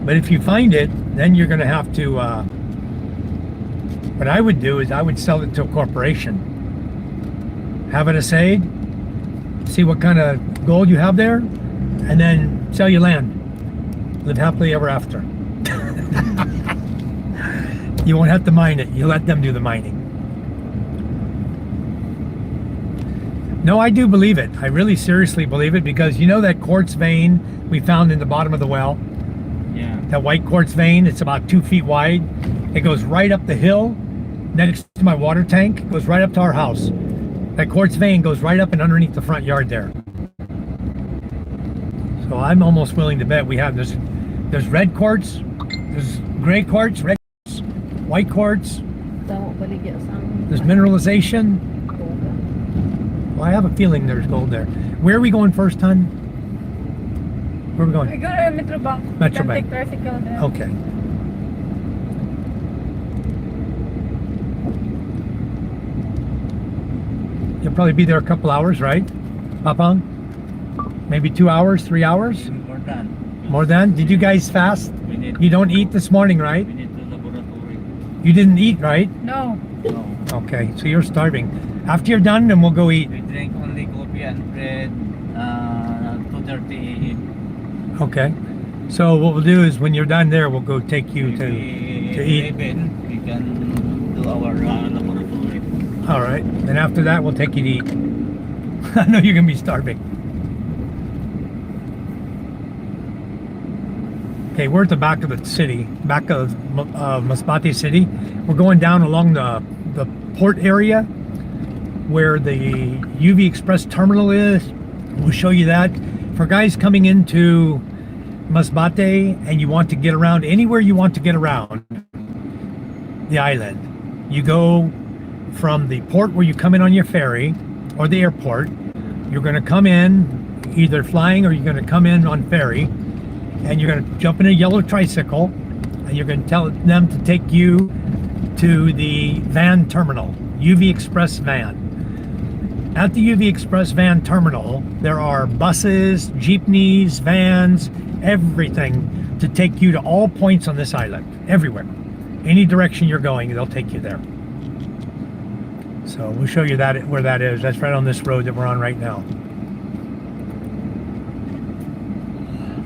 [SPEAKER 1] But if you find it, then you're going to have to. What I would do is I would sell it to a corporation. Have it aside, see what kind of gold you have there, and then sell your land. Live happily ever after. You won't have to mine it. You let them do the mining. No, I do believe it. I really seriously believe it because you know that quartz vein we found in the bottom of the well?
[SPEAKER 3] Yeah.
[SPEAKER 1] That white quartz vein, it's about 2 feet wide. It goes right up the hill next to my water tank. It goes right up to our house. That quartz vein goes right up and underneath the front yard there. So I'm almost willing to bet we have there's red quartz, there's gray quartz, red quartz, white quartz,
[SPEAKER 4] Tawag baligya sa
[SPEAKER 1] there's mineralization. Well, I have a feeling there's gold there. Where are we going first, hon? Where are we
[SPEAKER 2] We
[SPEAKER 1] going?
[SPEAKER 2] go to Metro Bank.
[SPEAKER 1] Metro
[SPEAKER 2] Can
[SPEAKER 1] Bank.
[SPEAKER 2] take tricycle there.
[SPEAKER 1] Okay. You'll probably be there a couple hours, right, Papang? Maybe 2 hours, 3 hours?
[SPEAKER 3] More than.
[SPEAKER 1] More than? Did you guys fast?
[SPEAKER 3] We need.
[SPEAKER 1] You don't eat this morning, right?
[SPEAKER 3] We need to laboratory.
[SPEAKER 1] You didn't eat, right?
[SPEAKER 2] No.
[SPEAKER 3] No.
[SPEAKER 1] Okay, so you're starving. After you're done, then we'll go eat.
[SPEAKER 3] We drink only coffee and bread. 2:30 a.m.
[SPEAKER 1] Okay. So what we'll do is when you're done there, we'll go take you to eat.
[SPEAKER 3] 11, we can do our laboratory.
[SPEAKER 1] All right. Then after that, we'll take you to eat. I know you're gonna be starving. Okay, we're at the back of the city, back of Masbate City. We're going down along the port area where the UV Express terminal is. We'll show you that. For guys coming into Masbate and you want to get around anywhere you want to get around the island, you go from the port where you come in on your ferry or the airport. You're going to come in either flying or you're going to come in on ferry, and you're going to jump in a yellow tricycle and you're going to tell them to take you to the van terminal, UV Express van. At the UV Express van terminal, there are buses, jeepneys, vans, everything to take you to all points on this island, everywhere. Any direction you're going, they'll take you there. So we'll show you that where that is. That's right on this road that we're on right now.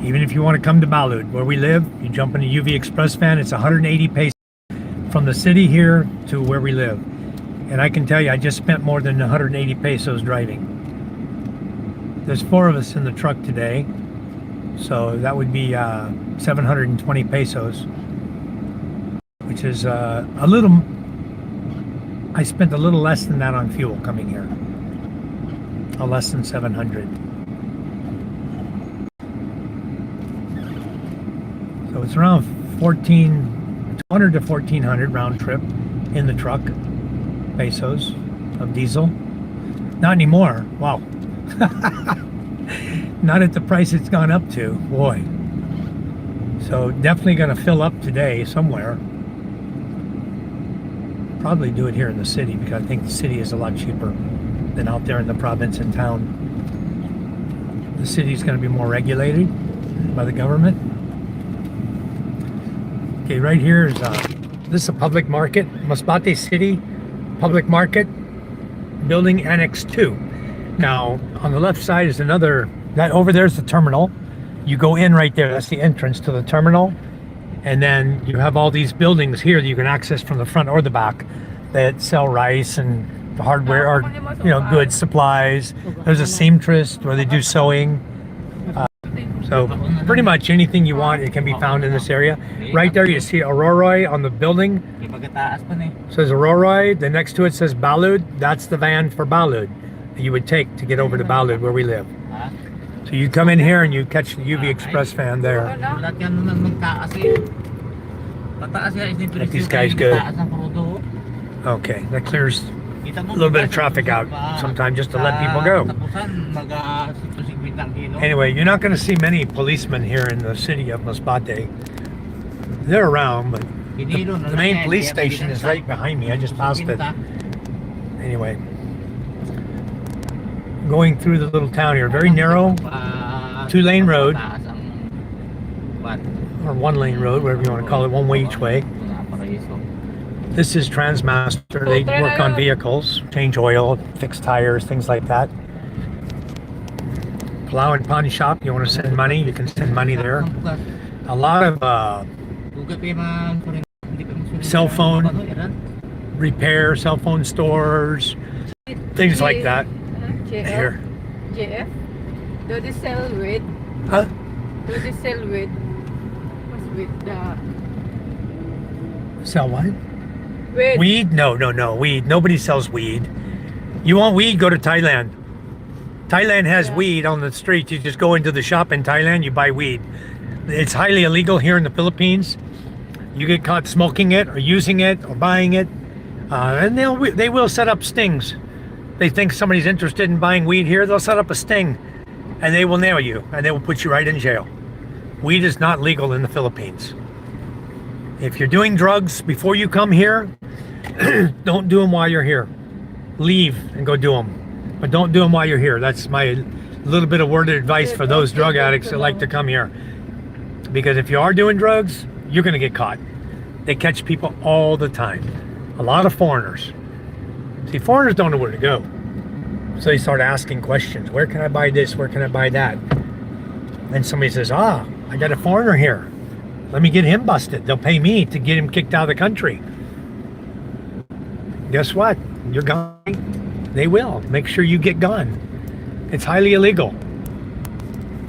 [SPEAKER 1] Even if you want to come to Balud, where we live, you jump in a UV Express van. It's 180 pesos from the city here to where we live. And I can tell you, I just spent more than 180 pesos driving. There's 4 of us in the truck today, so that would be 720 pesos, which is a little. I spent a little less than that on fuel coming here. Less than 700. So it's around 200 to 1400 round trip in the truck pesos of diesel. Not anymore. Wow. Not at the price it's gone up to. Boy. So definitely going to fill up today somewhere. Probably do it here in the city because I think the city is a lot cheaper than out there in the province and town. The city is going to be more regulated by the government. Okay, right here is this is a public market, Masbate City Public Market, Building Annex 2. Now, on the left side is another That over there's the terminal. You go in right there. That's the entrance to the terminal. And then you have all these buildings here that you can access from the front or the back that sell rice and the hardware or goods, supplies. There's a seamstress where they do sewing. So pretty much anything you want, it can be found in this area. Right there you see Aurora on the building. It says Aurora. The next to it says Balud. That's the van for Balud that you would take to get over to Balud where we live. So you come in here and you catch the UV Express van there. Let these guys go. Okay, that clears a little bit of traffic out sometimes just to let people go. Anyway, you're not going to see many policemen here in the city of Masbate. They're around, but the main police station is right behind me. I just passed it. Anyway, going through the little town here, very narrow, 2-lane road, or 1-lane road, whatever you want to call it, one way each way. This is Transmaster. They work on vehicles, change oil, fix tires, things like that. Plow and pawn shop. You want to send money, you can send money there. A lot of cell phone repair, cell phone stores, things like that. Here.
[SPEAKER 2] JF? Do they sell weed?
[SPEAKER 1] Huh?
[SPEAKER 2] Do they sell weed? What's weed?
[SPEAKER 1] Sell what?
[SPEAKER 2] Weed.
[SPEAKER 1] Weed? No, weed. Nobody sells weed. You want weed? Go to Thailand. Thailand has weed on the street. You just go into the shop in Thailand, you buy weed. It's highly illegal here in the Philippines. You get caught smoking it or using it or buying it, and they will set up stings. They think somebody's interested in buying weed here, they'll set up a sting and they will nail you and they will put you right in jail. Weed is not legal in the Philippines. If you're doing drugs before you come here, don't do them while you're here. Leave and go do them. But don't do them while you're here. That's my little bit of word of advice for those drug addicts that like to come here. Because if you are doing drugs, you're going to get caught. They catch people all the time. A lot of foreigners. See, foreigners don't know where to go. So they start asking questions. Where can I buy this? Where can I buy that? Then somebody says, I got a foreigner here. Let me get him busted. They'll pay me to get him kicked out of the country. Guess what? You're gone. They will. Make sure you get gone. It's highly illegal.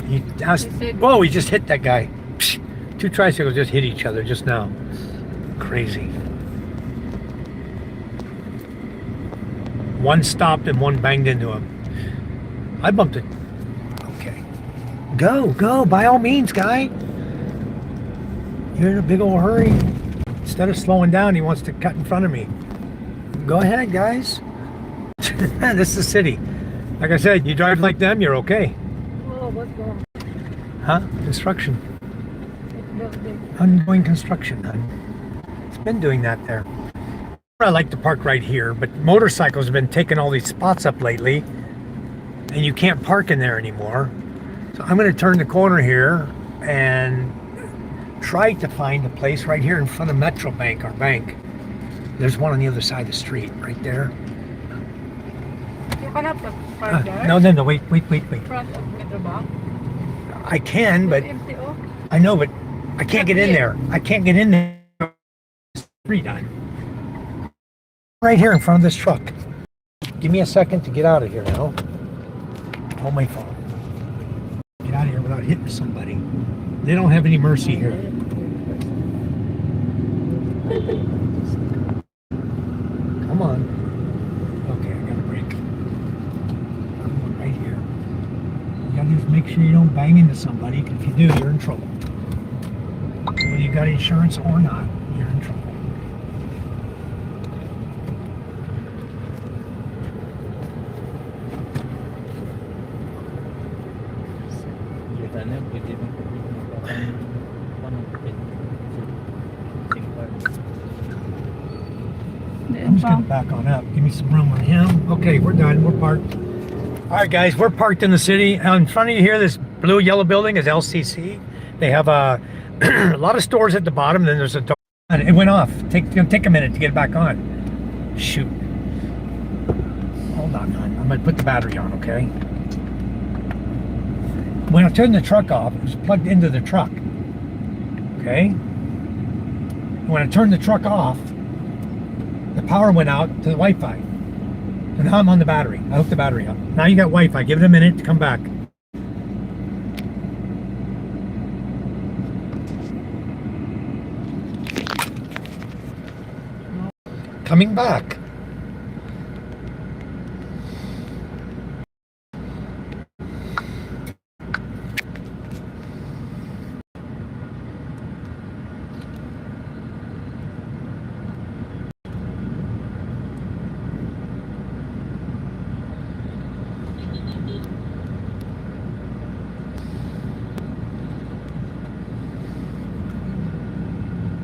[SPEAKER 1] He asked, whoa, he just hit that guy. Psh, 2 tricycles just hit each other just now. Crazy. One stopped and one banged into him. I bumped it. Okay. Go, by all means, guy. You're in a big old hurry. Instead of slowing down, he wants to cut in front of me. Go ahead, guys. This is the city. Like I said, you drive like them, you're okay.
[SPEAKER 2] Oh, what's going on?
[SPEAKER 1] Huh? Construction.
[SPEAKER 2] It's building.
[SPEAKER 1] Ongoing construction, hon. It's been doing that there. I like to park right here, but motorcycles have been taking all these spots up lately, and you can't park in there anymore. So I'm going to turn the corner here and try to find a place right here in front of Metro Bank, our bank. There's one on the other side of the street, right there.
[SPEAKER 2] You cannot park there.
[SPEAKER 1] No, wait.
[SPEAKER 2] Front of Metro Bank.
[SPEAKER 1] I can, but
[SPEAKER 2] MTO.
[SPEAKER 1] I know, but I can't get in there. I can't get in there. Street on. Right here in front of this truck. Give me a second to get out of here now. Hold my phone. Get out of here without hitting somebody. They don't have any mercy here. Come on. Okay, I got a break. I'm going right here. You gotta just make sure you don't bang into somebody. If you do, you're in trouble. Whether you got insurance or not, you're in trouble. I'm just gonna back on up. Give me some room on him. Okay, we're done. We're parked. All right, guys, we're parked in the city. In front of you here, this blue yellow building is LCC. They have a lot of stores at the bottom. Then there's a door. And it went off. It's gonna take a minute to get it back on. Shoot. Hold on, hon. I'm gonna put the battery on, okay? When I turned the truck off, it was plugged into the truck. Okay? When I turned the truck off, the power went out to the Wi-Fi. And now I'm on the battery. I hooked the battery up. Now you got Wi-Fi. Give it a minute to come back. Coming back.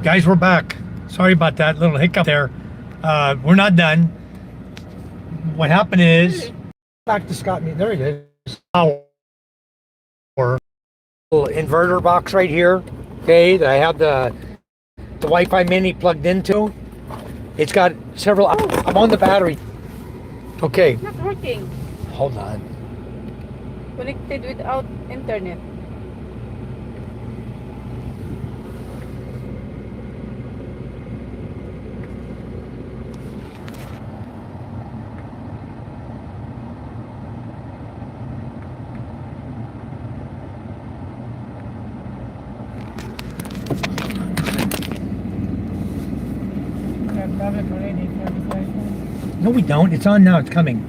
[SPEAKER 1] Guys, we're back. Sorry about that little hiccup there. We're not done. What happened is, back to Scott. There it is. Our little inverter box right here. Okay, that I have the Wi-Fi mini plugged into. It's got several. I'm on the battery. Okay.
[SPEAKER 2] It's not working.
[SPEAKER 1] Hold on.
[SPEAKER 2] Connected without internet.
[SPEAKER 1] No, we don't. It's on now. It's coming.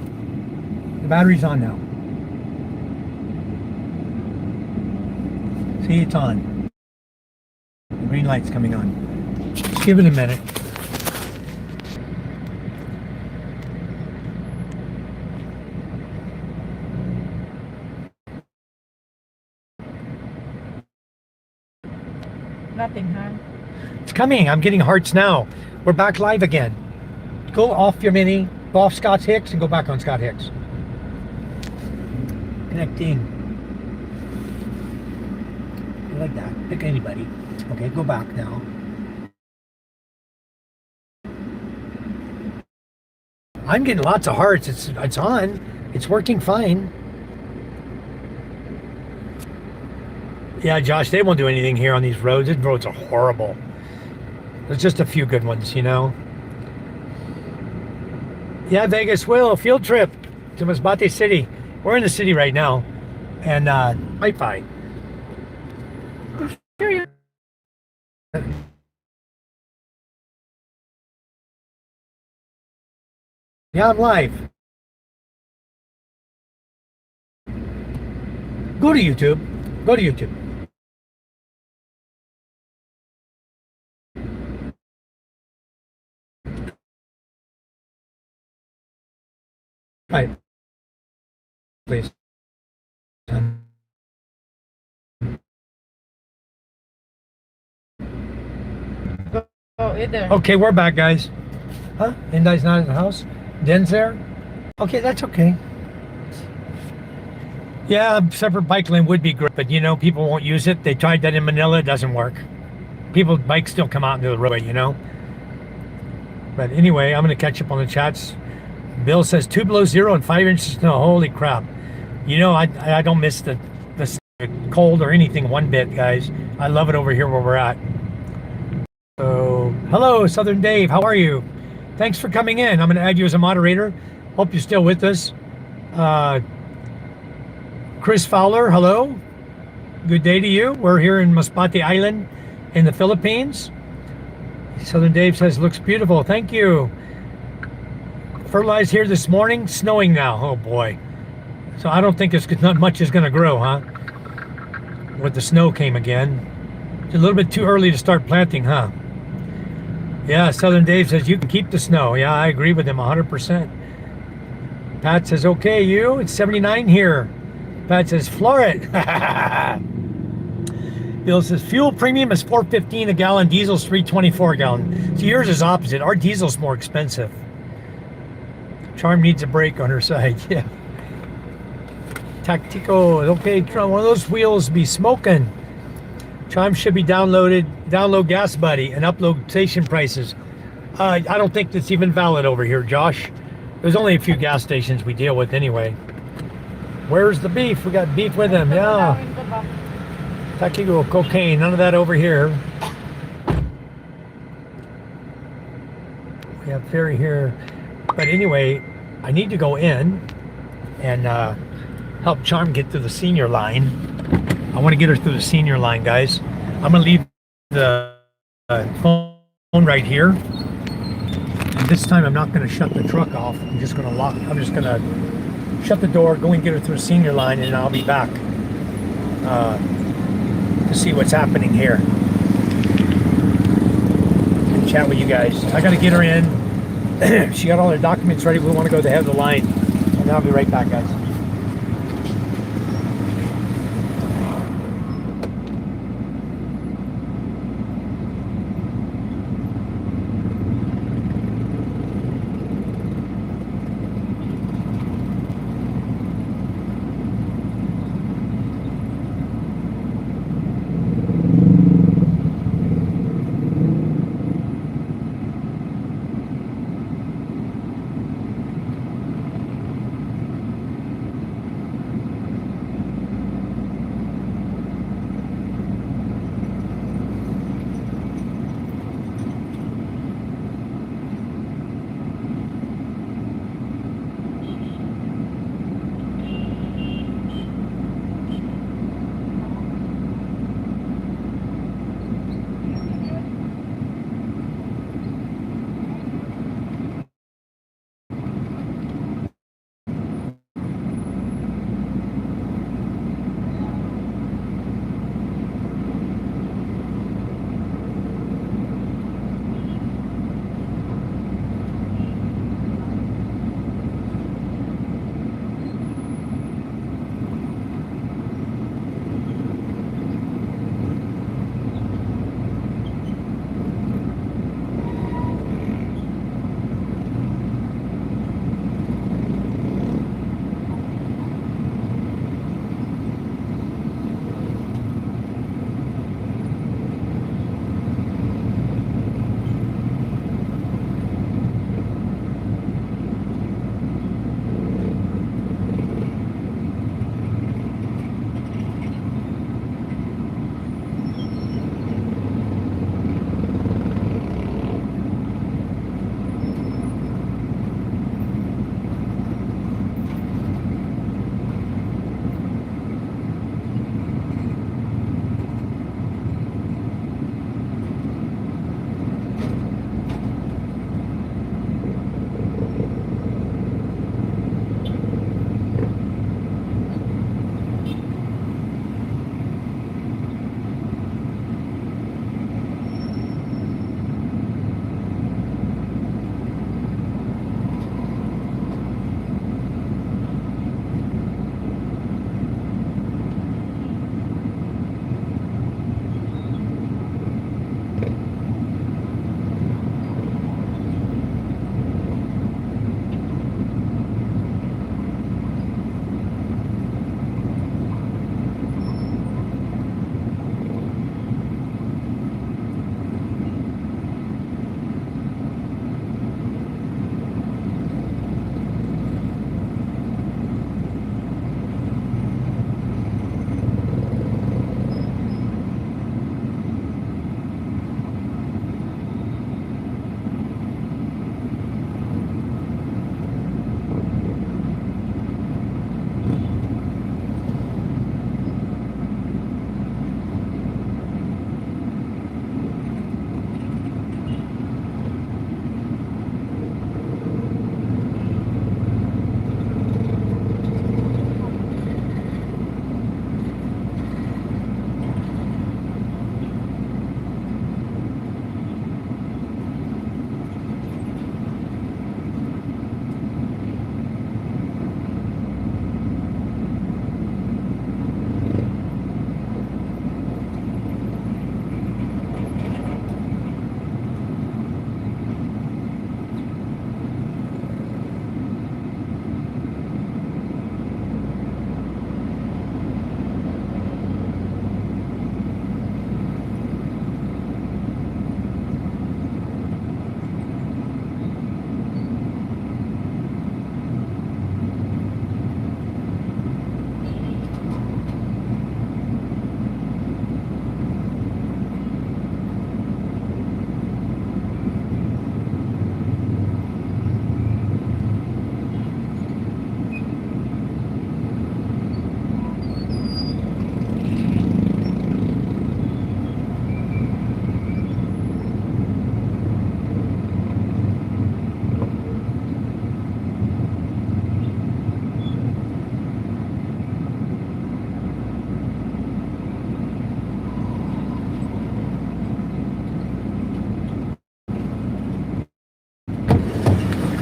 [SPEAKER 1] The battery's on now. See, it's on. The green light's coming on. Just give it a minute.
[SPEAKER 2] Nothing, huh?
[SPEAKER 1] It's coming. I'm getting hearts now. We're back live again. Go off your mini, go off Scott Hicks, and go back on Scott Hicks. Connecting. Like that. Pick anybody. Okay, go back now. I'm getting lots of hearts. It's on. It's working fine. Yeah, Josh, they won't do anything here on these roads. These roads are horrible. There's just a few good ones, you know. Yeah, Vegas will. Field trip to Masbate City. We're in the city right now. And Wi-Fi.
[SPEAKER 2] Sure you.
[SPEAKER 1] Yeah, I'm live. Go to YouTube. Go to YouTube. Right. Please.
[SPEAKER 2] Oh, either.
[SPEAKER 1] Okay, we're back, guys. Huh? Indai's not in the house? Den's there? Okay, that's okay. Yeah, a separate bike lane would be great, but you know, people won't use it. They tried that in Manila, it doesn't work. Bikes still come out into the roadway, you know? But anyway, I'm going to catch up on the chats. Bill says 2 below zero and 5 inches of snow. Holy crap. You know, I don't miss the cold or anything one bit, guys. I love it over here where we're at. So, hello, Southern Dave. How are you? Thanks for coming in. I'm going to add you as a moderator. Hope you're still with us. Chris Fowler, hello. Good day to you. We're here in Masbate Island in the Philippines. Southern Dave says, looks beautiful. Thank you. Fertilized here this morning, snowing now. Oh boy. So I don't think it's not much is going to grow, huh? With the snow came again. It's a little bit too early to start planting, huh? Yeah, Southern Dave says you can keep the snow. Yeah, I agree with him 100%. Pat says, okay, you, it's 79 here. Pat says, floor it. Bill says, fuel premium is $4.15 a gallon, diesel's $3.24 a gallon. So yours is opposite. Our diesel's more expensive. Charm needs a brake on her side, yeah. Tactico, okay, one of those wheels be smoking. Charm should be downloaded. Download Gas Buddy and upload station prices. I don't think that's even valid over here, Josh. There's only a few gas stations we deal with anyway. Where's the beef? We got beef with him.
[SPEAKER 2] Now
[SPEAKER 1] Yeah.
[SPEAKER 2] in the back.
[SPEAKER 1] Takigo, cocaine. None of that over here. We have ferry here. But anyway, I need to go in and help Charm get through the senior line. I want to get her through the senior line, guys. I'm going to leave the phone right here. And this time I'm not going to shut the truck off. I'm just going to shut the door, go and get her through the senior line, and I'll be back to see what's happening here. And chat with you guys. I got to get her in. She got all her documents ready. We want to go to the head of the line. And I'll be right back, guys.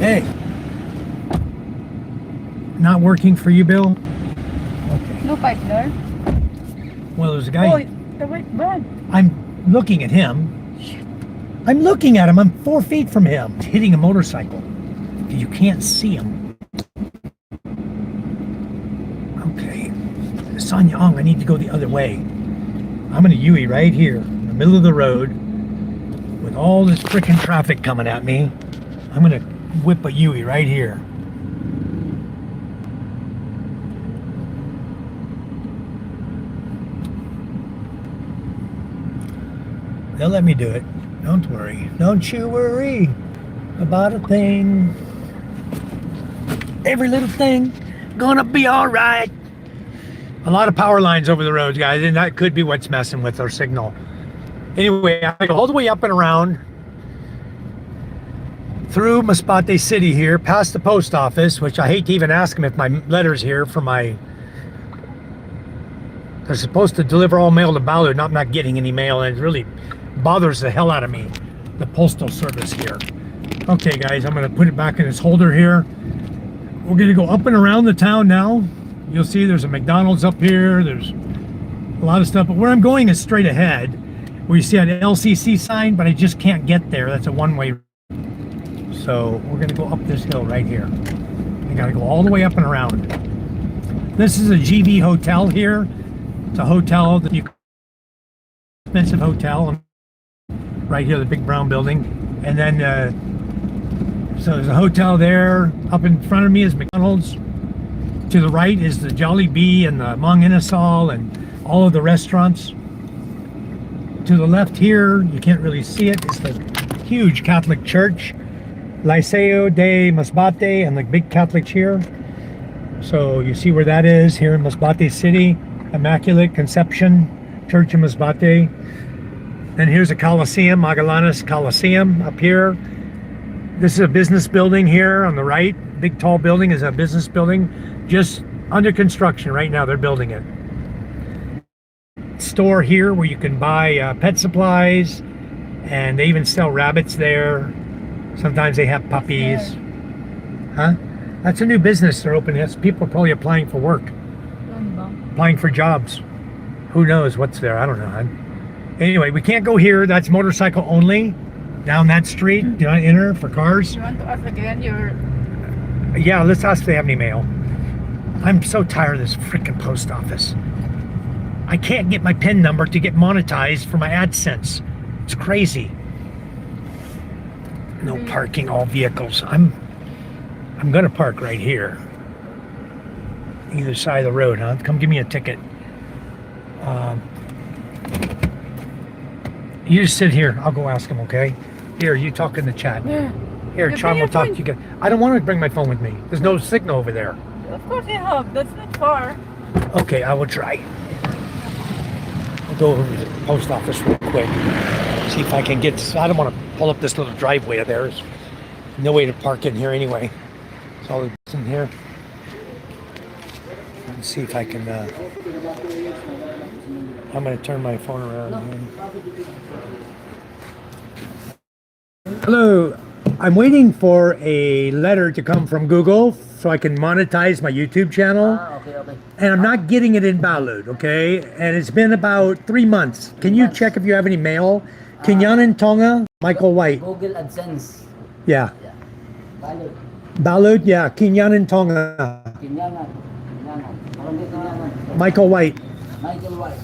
[SPEAKER 1] Hey. Not working for you, Bill? Okay.
[SPEAKER 2] No pipe there.
[SPEAKER 1] Well, there's a
[SPEAKER 2] Oh,
[SPEAKER 1] guy.
[SPEAKER 2] the white van.
[SPEAKER 1] I'm looking at him. I'm looking at him. I'm 4 feet from him. He's hitting a motorcycle. You can't see him. Okay. Sanyang, I need to go the other way. I'm in a Yui right here, in the middle of the road, with all this freaking traffic coming at me. I'm gonna whip a Yui right here. They'll let me do it. Don't worry. Don't you worry about a thing. Every little thing gonna be all right. A lot of power lines over the roads, guys, and that could be what's messing with our signal. Anyway, I go all the way up and around through Masbate City here, past the post office, which I hate to even ask them if my letter's here for my... They're supposed to deliver all mail to Balud, I'm not getting any mail, and it really bothers the hell out of me, the postal service here. Okay, guys, I'm gonna put it back in its holder here. We're gonna go up and around the town now. You'll see there's a McDonald's up here, there's a lot of stuff, but where I'm going is straight ahead, where you see an LCC sign, but I just can't get there. That's a one-way. So we're gonna go up this hill right here. I gotta go all the way up and around. This is a GV hotel here. It's a hotel that you expensive hotel right here, the big brown building. And then so there's a hotel there. Up in front of me is McDonald's. To the right is the Jolly Bee and the Mang Inasal and all of the restaurants. To the left here, you can't really see it, it's the huge Catholic church, Liceo de Masbate, and the big Catholic here. So you see where that is here in Masbate City, Immaculate Conception Church in Masbate. Then here's a Coliseum, Magallanes Coliseum up here. This is a business building here on the right. Big tall building is a business building, just under construction right now. They're building it. Store here where you can buy pet supplies, and they even sell rabbits there. Sometimes they have puppies. Huh? That's a new business they're opening. That's people are probably applying for work, applying for jobs. Who knows what's there? I don't know. Anyway, we can't go here. That's motorcycle only. Down that street, do not enter for cars.
[SPEAKER 2] You want to ask again your...
[SPEAKER 1] Yeah, let's ask if they have any mail. I'm so tired of this freaking post office. I can't get my PIN number to get monetized for my AdSense. It's crazy. No parking, all vehicles. I'm gonna park right here. Either side of the road, huh? Come give me a ticket. You just sit here. I'll go ask them, okay? Here, you talk in the chat.
[SPEAKER 2] Yeah.
[SPEAKER 1] Here,
[SPEAKER 2] You
[SPEAKER 1] Charm
[SPEAKER 2] bring
[SPEAKER 1] will
[SPEAKER 2] your
[SPEAKER 1] talk
[SPEAKER 2] phone.
[SPEAKER 1] to you guys. I don't want to bring my phone with me. There's no signal over there.
[SPEAKER 2] Of course you have. That's not far.
[SPEAKER 1] Okay, I will try. I'll go over to the post office real quick. See if I can get... I don't want to pull up this little driveway of theirs. No way to park in here anyway. It's all in here. Let's see if I can... I'm going to turn my phone around here. Hello. I'm waiting for a letter to come from Google so I can monetize my YouTube channel.
[SPEAKER 3] Okay.
[SPEAKER 1] And I'm not getting it in Balud, okay? And it's been about 3 months. Can you check if you have any mail? Kinyanan Tonga, Michael White.
[SPEAKER 3] Google AdSense.
[SPEAKER 1] Yeah.
[SPEAKER 3] Balud.
[SPEAKER 1] Balud, yeah. Kinyanan Tonga,
[SPEAKER 3] Kinyanan. Barangay Kinyanan.
[SPEAKER 1] Michael White.
[SPEAKER 3] Michael White.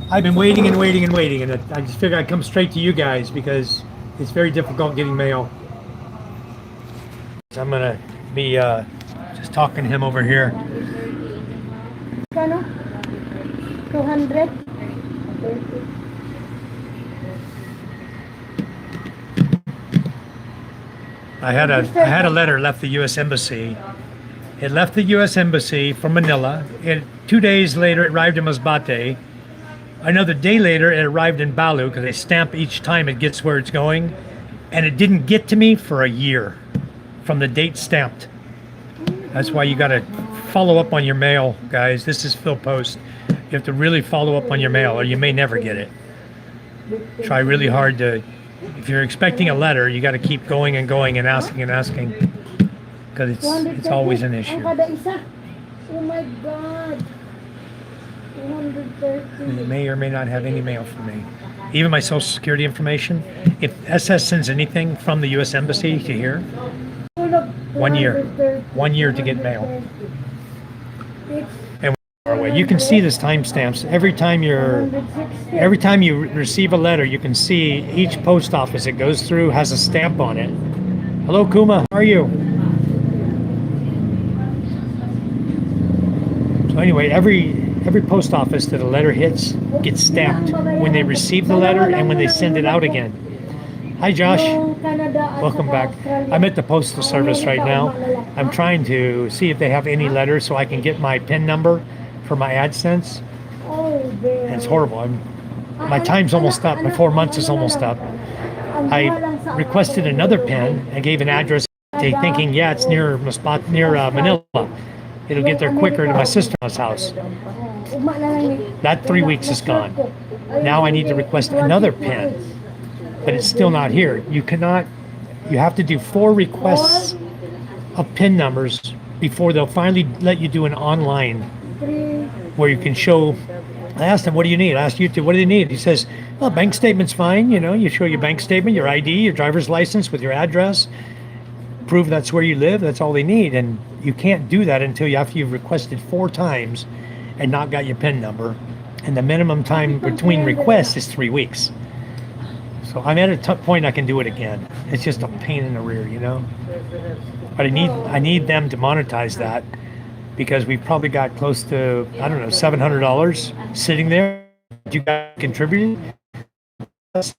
[SPEAKER 1] I've been waiting and waiting and waiting, and I just figured I'd come straight to you guys because it's very difficult getting mail. So I'm gonna be just talking to him over here.
[SPEAKER 2] Kano? 200?
[SPEAKER 1] I had a letter left the U.S. Embassy. It left the U.S. Embassy from Manila. 2 days later, it arrived in Masbate. Another day later, it arrived in Balud because they stamp each time it gets where it's going. And it didn't get to me for a year from the date stamped. That's why you got to follow up on your mail, guys. This is Phil Post. You have to really follow up on your mail or you may never get it. Try really hard to if you're expecting a letter, you got to keep going and going and asking because it's always an issue.
[SPEAKER 2] Kada isa. Oh my God. 230.
[SPEAKER 1] And it may or may not have any mail from me. Even my social security information. If SS sends anything from the U.S. Embassy to here, 1 year. 1 year to get mail. And far away. You can see this timestamps every time you receive a letter. You can see each post office it goes through has a stamp on it. Hello, Kuma. How are you? So anyway, every post office that a letter hits gets stamped when they receive the letter and when they send it out again. Hi, Josh. Welcome back. I'm at the Postal Service right now. I'm trying to see if they have any letters so I can get my PIN number for my AdSense. And it's horrible. My time's almost up. My 4 months is almost up. I requested another PIN and gave an address thinking, yeah, it's near Masbate, near Manila. It'll get there quicker to my sister-in-law's house. That 3 weeks is gone. Now I need to request another PIN, but it's still not here. You have to do 4 requests of PIN numbers before they'll finally let you do an online where you can show. I asked him, what do you need? I asked YouTube, what do you need? He says, well, bank statement's fine. You know, you show your bank statement, your ID, your driver's license with your address, prove that's where you live. That's all they need. And you can't do that until after you've requested 4 times and not got your PIN number. And the minimum time between requests is 3 weeks. So I'm at a point I can do it again. It's just a pain in the rear, you know. But I need them to monetize that because we've probably got close to, I don't know, $700 sitting there. You guys contributed. That's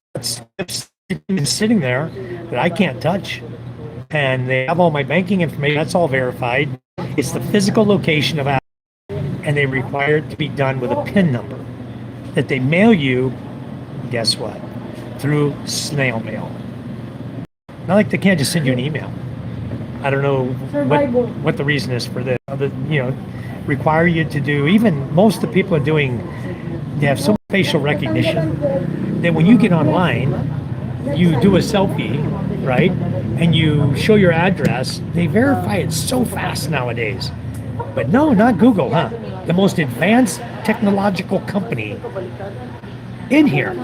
[SPEAKER 1] sitting there that I can't touch. And they have all my banking information. That's all verified. It's the physical location of and they require it to be done with a PIN number that they mail you, guess what, through snail mail. Not like they can't just send you an email. I don't know what the reason is for this. You know, require you to do, even most of the people are doing, they have so much facial recognition that when you get online, you do a selfie, right? And you show your address, they verify it so fast nowadays. But no, not Google, huh? The most advanced technological company in here.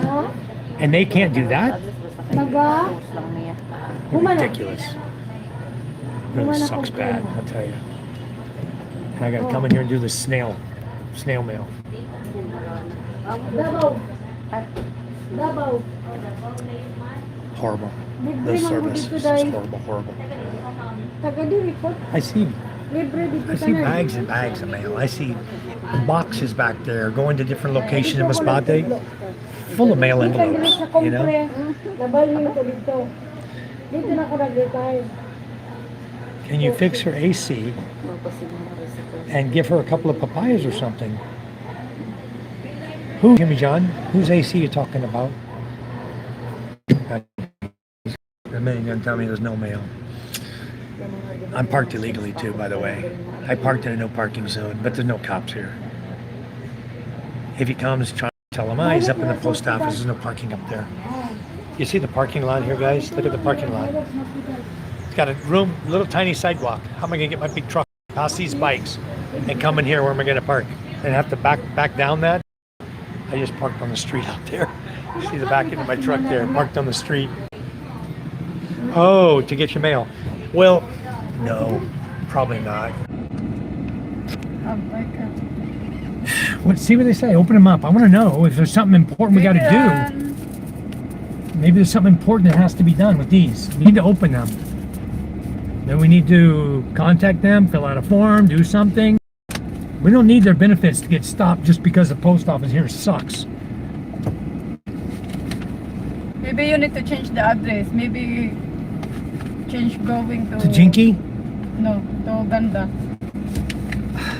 [SPEAKER 1] And they can't do that? Ridiculous. Really sucks bad, I'll tell you. And I gotta come in here and do this snail mail. Horrible. The service is just horrible. I see bags and bags of mail. I see boxes back there going to different locations in Masbate, full of mail envelopes, you know. Can you fix her AC and give her a couple of papayas or something? Who, Jimmy John? Whose AC you talking about? A minute, you're gonna tell me there's no mail. I'm parked illegally too, by the way. I parked in a no parking zone, but there's no cops here. If he comes, try to tell him, he's up in the post office, there's no parking up there. You see the parking lot here, guys? Look at the parking lot. It's got a little tiny sidewalk. How am I gonna get my big truck past these bikes and come in here? Where am I gonna park? And have to back down that? I just parked on the street out there. See the back end of my truck there, parked on the street. Oh, to get your mail. Well, no, probably not. See what they say. Open them up. I want to know if there's something important we got to do. Maybe there's something important that has to be done with these. We need to open them. Then we need to contact them, fill out a form, do something. We don't need their benefits to get stopped just because the post office here sucks.
[SPEAKER 2] Maybe you need to change the address. Maybe change going to
[SPEAKER 1] Jinky?
[SPEAKER 2] No, to Ganda.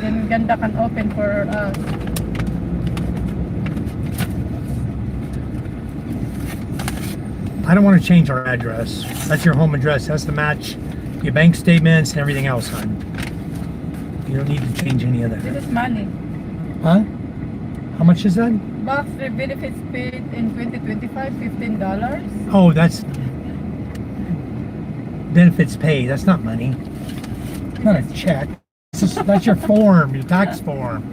[SPEAKER 2] Then Ganda can open for us.
[SPEAKER 1] I don't want to change our address. That's your home address. That's to match your bank statements and everything else, hon. You don't need to change any of that.
[SPEAKER 2] This is money.
[SPEAKER 1] Huh? How much is that?
[SPEAKER 2] Box 3 benefits paid in 2025, $15.
[SPEAKER 1] Oh, that's benefits paid. That's not money. It's not a check. That's your form, your tax form.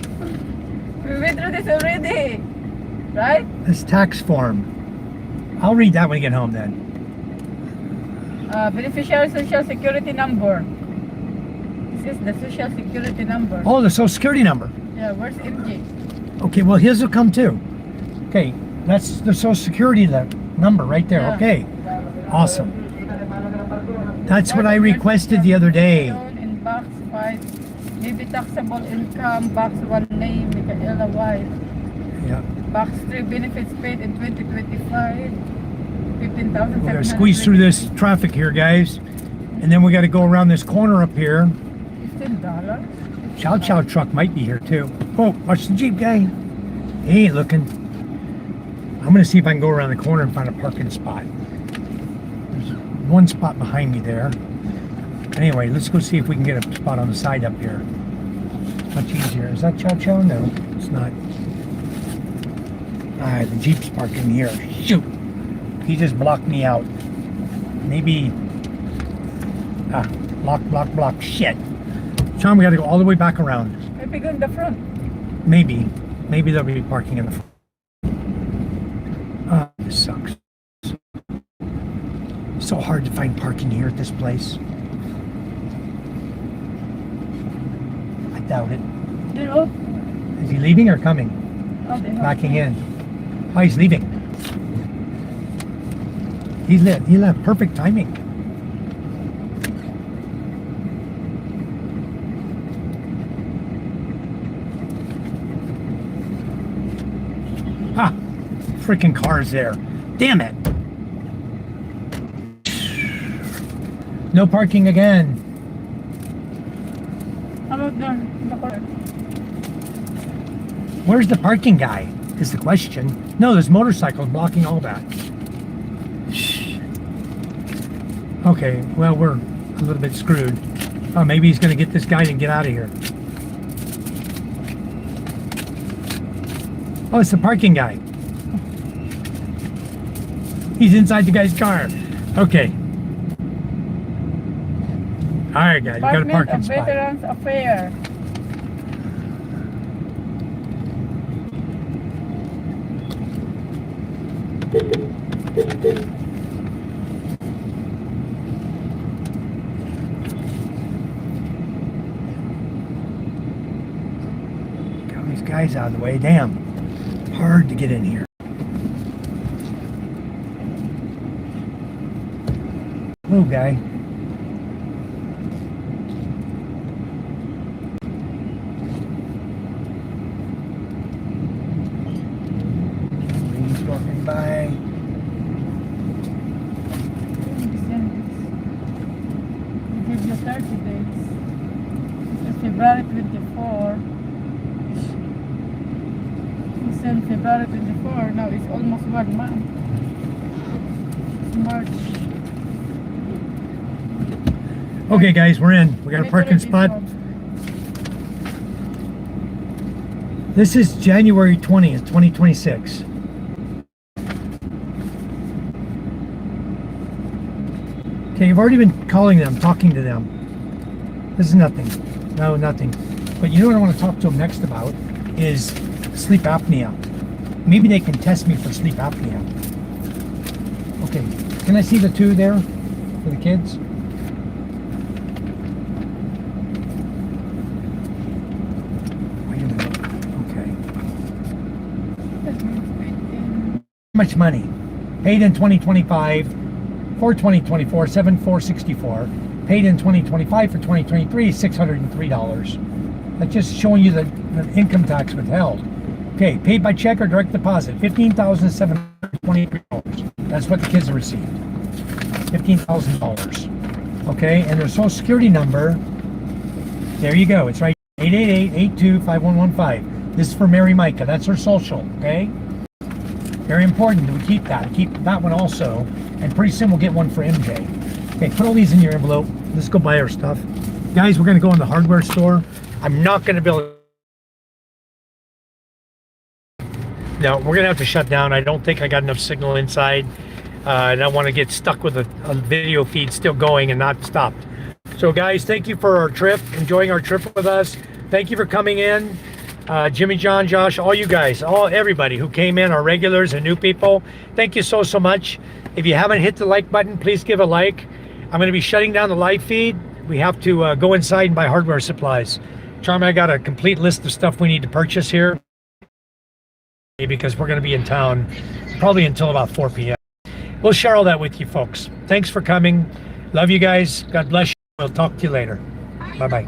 [SPEAKER 2] We went through this already, right?
[SPEAKER 1] This tax form. I'll read that when we get home then.
[SPEAKER 2] Beneficiary Social Security number. This is the Social Security number.
[SPEAKER 1] Oh, the Social Security number.
[SPEAKER 2] Yeah, where's MJ?
[SPEAKER 1] Okay, well, his will come too. Okay, that's the Social Security number right there.
[SPEAKER 2] Yeah.
[SPEAKER 1] Okay, awesome. That's what I requested the other day.
[SPEAKER 2] Shown in box 5, maybe taxable income, box 1 name, Michaela White.
[SPEAKER 1] Yeah,
[SPEAKER 2] Box 3 benefits paid in 2025, 15,000.
[SPEAKER 1] we gotta squeeze through this traffic here, guys, and then we got to go around this corner up here.
[SPEAKER 2] $15.
[SPEAKER 1] Chow Chow truck might be here too. Oh, watch the Jeep guy. He ain't looking. I'm gonna see if I can go around the corner and find a parking spot. There's one spot behind me there. Anyway, let's go see if we can get a spot on the side up here. Much easier. Is that Chow Chow? No, it's not. Ah, the Jeep's parking here. Shoot! He just blocked me out. Maybe. Block. Shit. Sean, we gotta go all the way back around.
[SPEAKER 2] Maybe go in the front.
[SPEAKER 1] Maybe they'll be parking in the front. This sucks. So hard to find parking here at this place. I doubt it.
[SPEAKER 2] You know?
[SPEAKER 1] Is he leaving or coming?
[SPEAKER 2] Oh, they have-
[SPEAKER 1] Backing in. Oh, he's leaving. He left. Perfect timing. Ah, freaking car's there. Damn it. No parking again.
[SPEAKER 2] How about there? In the corner?
[SPEAKER 1] Where's the parking guy is the question. No, there's motorcycles blocking all that. Okay, well, we're a little bit screwed. Oh, maybe he's going to get this guy and get out of here. Oh, it's the parking guy. He's inside the guy's car. Okay. All right, guys, we got a
[SPEAKER 2] Department
[SPEAKER 1] parking
[SPEAKER 2] of
[SPEAKER 1] spot.
[SPEAKER 2] Veterans Affairs.
[SPEAKER 1] Got these guys out of the way. Damn. Hard to get in here. Hello, guy. He's walking by.
[SPEAKER 2] We give you 30 days. This is February 24. We sent February 24. Now it's almost 1 month. It's March.
[SPEAKER 1] Okay, guys, we're in. We got a parking spot. This is January 20th, 2026. Okay, you've already been calling them, talking to them. This is nothing. No, nothing. But you know what I want to talk to them next about is sleep apnea. Maybe they can test me for sleep apnea. Okay, can I see the two there for the kids? Wait a minute. Okay. How much money? Paid in 2025 for 2024, 7,464. Paid in 2025 for 2023, $603. That's just showing you the income tax withheld. Okay, paid by check or direct deposit, $15,723. That's what the kids have received. $15,000. Okay, and their social security number, there you go. It's right, 888-825115. This is for Mary Micah. That's her social, okay? Very important that we keep that. Keep that one also. And pretty soon we'll get one for MJ. Okay, put all these in your envelope. Let's go buy our stuff. Guys, we're gonna go in the hardware store. I'm not gonna be able to... No, we're gonna have to shut down. I don't think I got enough signal inside. I don't want to get stuck with a video feed still going and not stopped. So guys, thank you for our trip, enjoying our trip with us. Thank you for coming in. Jimmy, John, Josh, all you guys, everybody who came in, our regulars and new people, thank you so much. If you haven't hit the like button, please give a like. I'm going to be shutting down the live feed. We have to go inside and buy hardware supplies. Charmy, I got a complete list of stuff we need to purchase here because we're going to be in town probably until about 4 p.m. We'll share all that with you folks. Thanks for coming. Love you guys. God bless you. We'll talk to you later. Bye-bye.